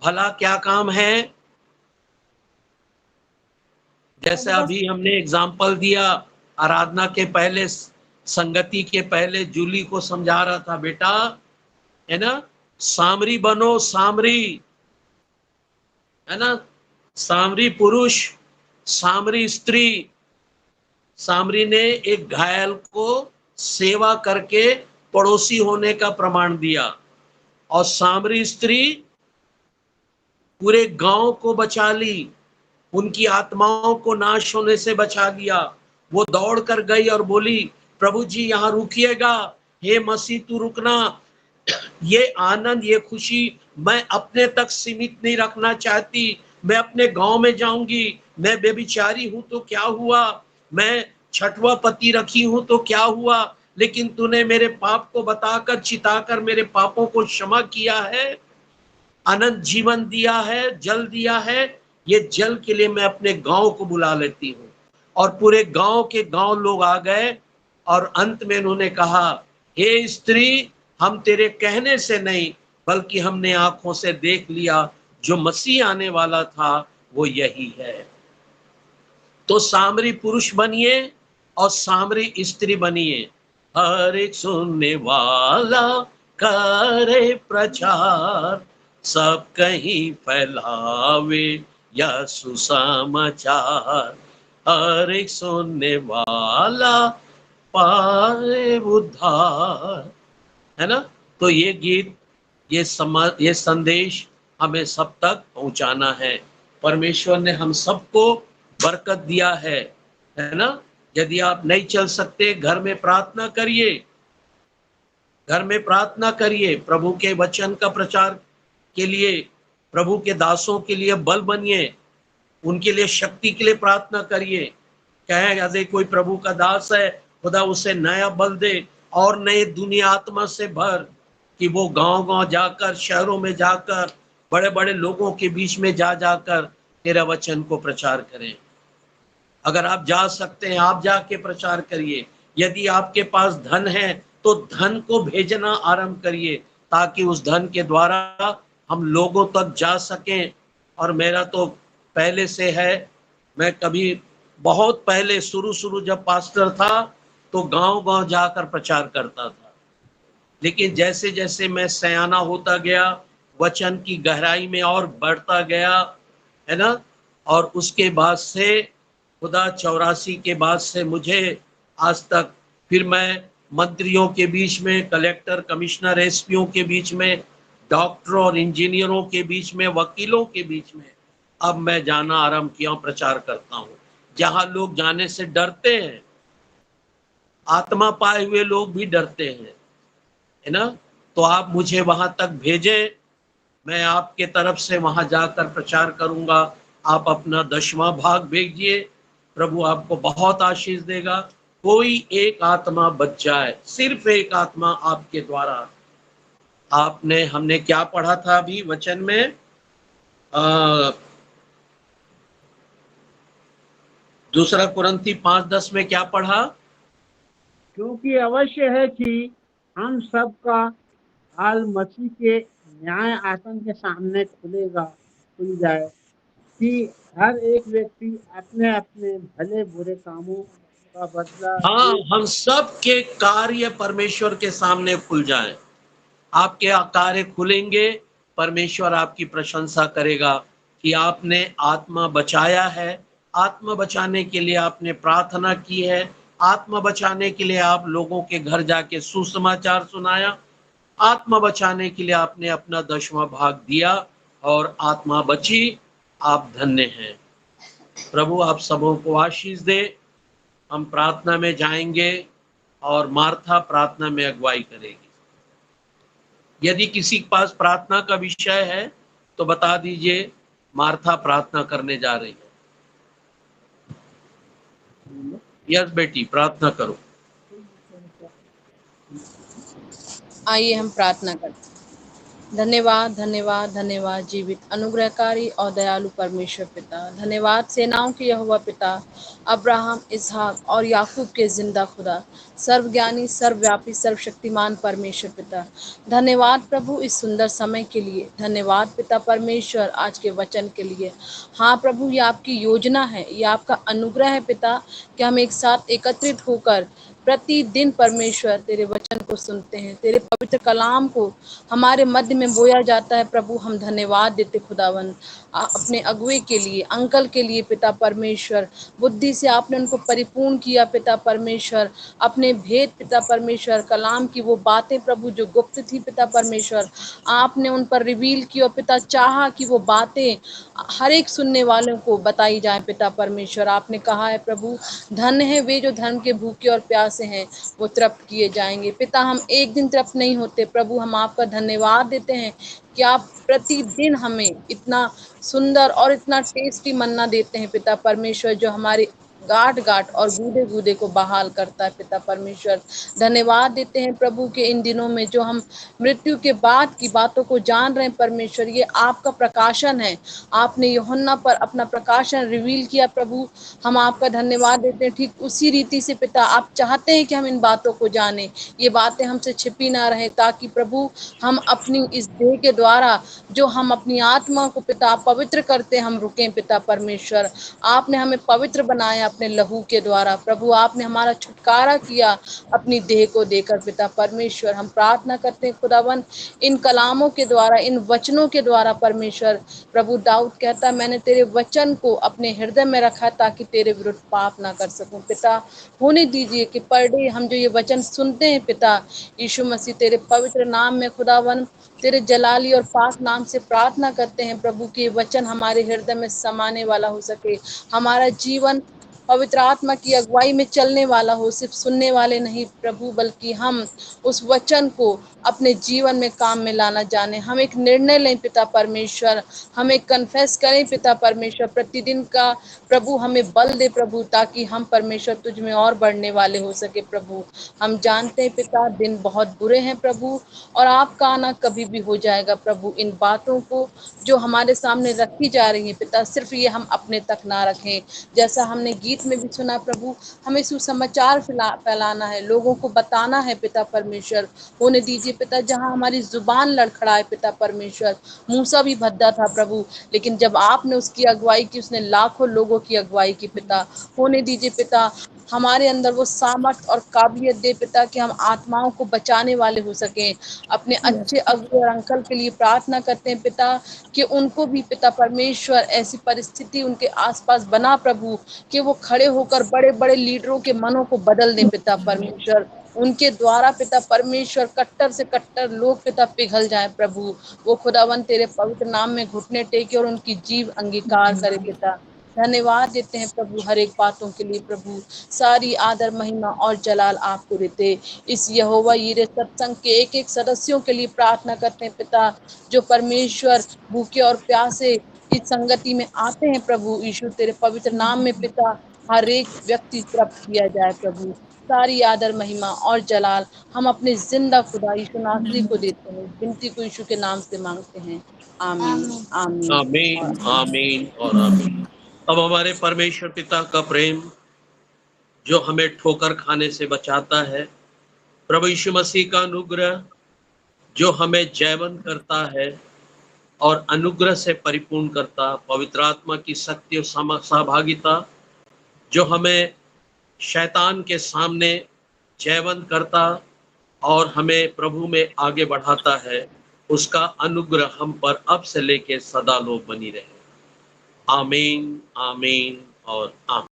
भला क्या काम है? जैसे अभी हमने एग्जाम्पल दिया, आराधना के पहले, संगति के पहले जूली को समझा रहा था, बेटा है ना, सामरी बनो, सामरी, है ना, सामरी पुरुष, सामरी स्त्री। सामरी ने एक घायल को सेवा करके पड़ोसी होने का प्रमाण दिया, और सामरी स्त्री पूरे गांव को बचा ली, उनकी आत्माओं को नाश होने से बचा लिया। वो दौड़ कर गई और बोली, प्रभु जी यहाँ रुकिएगा, हे मसीह तू रुकना। ये आनंद, ये खुशी मैं अपने तक सीमित नहीं रखना चाहती, मैं अपने गांव में जाऊंगी। मैं बेबिचारी हूं तो क्या हुआ, मैं छठवा पति रखी हूं तो क्या हुआ, लेकिन तूने मेरे पाप को बताकर, चिताकर मेरे पापों को क्षमा किया है, अनंत जीवन दिया है, जल दिया है। ये जल के लिए मैं अपने गांव को बुला लेती हूँ। और पूरे गांव के गांव लोग आ गए, और अंत में उन्होंने कहा, हे स्त्री, हम तेरे कहने से नहीं बल्कि हमने आंखों से देख लिया, जो मसीह आने वाला था वो यही है। तो सामरी पुरुष बनिए और सामरी स्त्री बनिए। हर एक सुनने वाला करे प्रचार, सब कहीं फैलावे या सुसमाचार। हर एक सुनने वाला पाए उद्धार, है ना। तो ये गीत, ये संदेश हमें सब तक पहुंचाना है। परमेश्वर ने हम सबको बरकत दिया है ना। यदि आप नहीं चल सकते, घर में प्रार्थना करिए, घर में प्रार्थना करिए, प्रभु के वचन का प्रचार के लिए, प्रभु के दासों के लिए बल बनिए, उनके लिए शक्ति के लिए प्रार्थना करिए। कहे यदि कोई प्रभु का दास है, खुदा उसे नया बल दे और नए दुनिया आत्मा से भर, कि वो गांव-गांव जाकर, शहरों में जाकर, बड़े बड़े लोगों के बीच में जाकर तेरा वचन को प्रचार करें। अगर आप जा सकते हैं, आप जाके प्रचार करिए। यदि आपके पास धन है तो धन को भेजना आरंभ करिए, ताकि उस धन के द्वारा हम लोगों तक जा सकें। और मेरा तो पहले से है, मैं कभी बहुत पहले शुरू जब पास्टर था तो गांव-गांव जाकर प्रचार करता था, लेकिन जैसे जैसे मैं सयाना होता गया, वचन की गहराई में और बढ़ता गया, है ना। और उसके बाद से खुदा 84 के बाद से मुझे आज तक, फिर मैं मंत्रियों के बीच में, कलेक्टर, कमिश्नर, एसपीओ के बीच में, डॉक्टरों और इंजीनियरों के बीच में, वकीलों के बीच में, अब मैं जाना आरंभ किया, प्रचार करता हूँ जहां लोग जाने से डरते हैं। आत्मा पाए हुए लोग भी डरते हैं, है ना। तो आप मुझे वहां तक भेजें, मैं आपके तरफ से वहां जाकर प्रचार करूंगा। आप अपना 10वां भाग भेजिए, प्रभु आपको बहुत आशीष देगा। कोई एक आत्मा बच जाए, सिर्फ एक आत्मा आपके द्वारा। हमने क्या पढ़ा था अभी वचन में? दूसरा कुरिन्थी 5:10 में क्या पढ़ा? क्योंकि अवश्य है कि हम सब का हाल मसीह के न्याय आसन के सामने खुल जाए, कि हर एक व्यक्ति अपने अपने भले बुरे कामों का बदला हाँ, हम सब के कार्य परमेश्वर के सामने खुल जाएं। आपके कार्य खुलेंगे, परमेश्वर आपकी प्रशंसा करेगा कि आपने आत्मा बचाया है। आत्मा बचाने के लिए आपने प्रार्थना की है, आत्मा बचाने के लिए आप लोगों के घर जाके सुसमाचार सुनाया, आत्मा बचाने के लिए आपने अपना 10वां भाग दिया और आत्मा बची। आप धन्य हैं। प्रभु आप सबों को आशीष दे। हम प्रार्थना में जाएंगे और मार्था प्रार्थना में अगुवाई करेगी। यदि किसी के पास प्रार्थना का विषय है तो बता दीजिए, मार्था प्रार्थना करने जा रही है। यस बेटी, प्रार्थना करो। आइए हम प्रार्थना करते हैं। धन्यवाद धन्यवाद धन्यवाद जीवित अनुग्रहकारी और दयालु परमेश्वर पिता। धन्यवाद सेनाओं के यहोवा पिता, अब्राहम, इसहाक और याकूब के जिंदा खुदा, सर्वज्ञानी, सर्वव्यापी, सर्वशक्तिमान परमेश्वर पिता। धन्यवाद प्रभु इस सुंदर समय के लिए। धन्यवाद पिता परमेश्वर आज के वचन के लिए। हाँ प्रभु, ये आपकी योजना है, ये आपका अनुग्रह है पिता कि हम एक साथ एकत्रित होकर प्रतिदिन परमेश्वर तेरे वचन को सुनते हैं, तेरे पवित्र कलाम को हमारे मध्य में बोया जाता है। प्रभु हम धन्यवाद देते खुदावन अपने अगुए के लिए, अंकल के लिए पिता परमेश्वर। बुद्धि से आपने उनको परिपूर्ण किया पिता परमेश्वर, अपने भेद पिता परमेश्वर, कलाम की वो बातें प्रभु जो गुप्त थी पिता परमेश्वर, आपने उन पर रिवील की और पिता चाहा कि वो बातें हर एक सुनने वालों को बताई जाए पिता परमेश्वर। आपने कहा है प्रभु, धन्य है वे जो धर्म के भूखे और प्यासे हैं, वो तृप्त किए जाएंगे। पिता हम एक दिन तृप्त नहीं होते प्रभु, हम आपका धन्यवाद देते हैं कि आप प्रतिदिन हमें इतना सुंदर और इतना टेस्टी मन्ना देते हैं पिता परमेश्वर, जो हमारे गांठ गांठ और गूदे गूदे को बहाल करता है पिता परमेश्वर। धन्यवाद देते हैं प्रभु के इन दिनों में जो हम मृत्यु के बाद की बातों को जान रहे हैं परमेश्वर, ये आपका प्रकाशन है। आपने यूहन्ना पर अपना प्रकाशन रिवील किया प्रभु, हम आपका धन्यवाद देते हैं। ठीक उसी रीति से पिता आप चाहते हैं कि हम इन बातों को जानें, ये बातें हमसे छिपी ना रहे, ताकि प्रभु हम अपनी इस देह के द्वारा जो हम अपनी आत्मा को पिता पवित्र करते हम रुकें पिता परमेश्वर। आपने हमें पवित्र बनाया अपने लहू के द्वारा प्रभु, आपने हमारा छुटकारा किया अपनी देह को देकर पिता परमेश्वर। हम प्रार्थना करते हैं खुदावन इन कलामों के द्वारा, इन वचनों के द्वारा परमेश्वर। प्रभु दाऊद कहता, मैंने तेरे वचन को अपने हृदय में रखा ताकि तेरे विरुद्ध पाप ना कर सकूं। पिता होने दीजिए कि पर डे हम जो ये वचन सुनते हैं पिता यीशु मसीह तेरे पवित्र नाम में खुदावन, तेरे जलाली और पाक नाम से प्रार्थना करते हैं प्रभु कि वचन हमारे हृदय में समाने वाला हो सके, हमारा जीवन पवित्र आत्मा की अगुवाई में चलने वाला हो, सिर्फ सुनने वाले नहीं प्रभु, बल्कि हम उस वचन को अपने जीवन में काम में लाना जाने। हम एक निर्णय लें पिता परमेश्वर, हम एक कन्फेस करें पिता परमेश्वर प्रतिदिन का प्रभु, हमें बल दे प्रभु, ताकि हम परमेश्वर तुझ में और बढ़ने वाले हो सके प्रभु। हम जानते हैं पिता दिन बहुत बुरे हैं प्रभु, और आपका आना कभी भी हो जाएगा प्रभु। इन बातों को जो हमारे सामने रखी जा रही है पिता, सिर्फ ये हम अपने तक ना रखें, जैसा हमने गीत में भी सुना प्रभु, हमें सुसमाचार फैलाना है, लोगों को बताना है पिता परमेश्वर। होने दीजिए पिता जहां हमारी जुबान लड़खड़ाए पिता परमेश्वर। मूसा भी भद्दा था प्रभु, लेकिन जब आपने उसकी अगुवाई की, उसने लाखों लोगों की अगुवाई की पिता। होने दीजिए पिता हमारे अंदर वो सामर्थ और काबिलियत दे पिता कि हम आत्माओं को बचाने वाले हो सकें। अपने अच्छे अगुए और अंकल के लिए प्रार्थना करते हैं पिता कि उनको भी पिता परमेश्वर ऐसी परिस्थिति उनके आसपास बना प्रभु कि वो खड़े होकर बड़े बड़े लीडरों के मनों को बदल दें पिता परमेश्वर। उनके द्वारा पिता परमेश्वर कट्टर से कट्टर लोग पिता पिघल जाए प्रभु। वो खुदावन तेरे पवित्र नाम में घुटने टेके और उनकी जीव अंगीकार करे पिता। धन्यवाद देते हैं प्रभु हर एक बातों के लिए प्रभु। सारी आदर महिमा और जलाल आपको देते। इस यहोवा यीरे सत्संग के एक एक सदस्यों के लिए प्रार्थना करते हैं पिता, जो परमेश्वर भूखे और प्यासे इस संगति में आते हैं प्रभु यीशु तेरे पवित्र नाम में पिता, हर एक व्यक्ति तृप्त किया जाए प्रभु। सारी आदर महिमा और जलाल हम अपने जिंदा खुदा यीशु नासरी को देते हैं। विनती को यीशु के नाम से मांगते हैं, आमीन आमीन आमीन आमीन और आमीन। अब हमारे परमेश्वर पिता का प्रेम जो हमें ठोकर खाने से बचाता है, प्रभु यीशु मसीह का अनुग्रह जो हमें जयवंत करता है और अनुग्रह से परिपूर्ण करता, पवित्र आत्मा की शक्ति और सहभागिता जो हमें शैतान के सामने जयवंत करता और हमें प्रभु में आगे बढ़ाता है, उसका अनुग्रह हम पर अब से लेके सदा लोग बनी रहे। आमीन, आमीन और आमीन।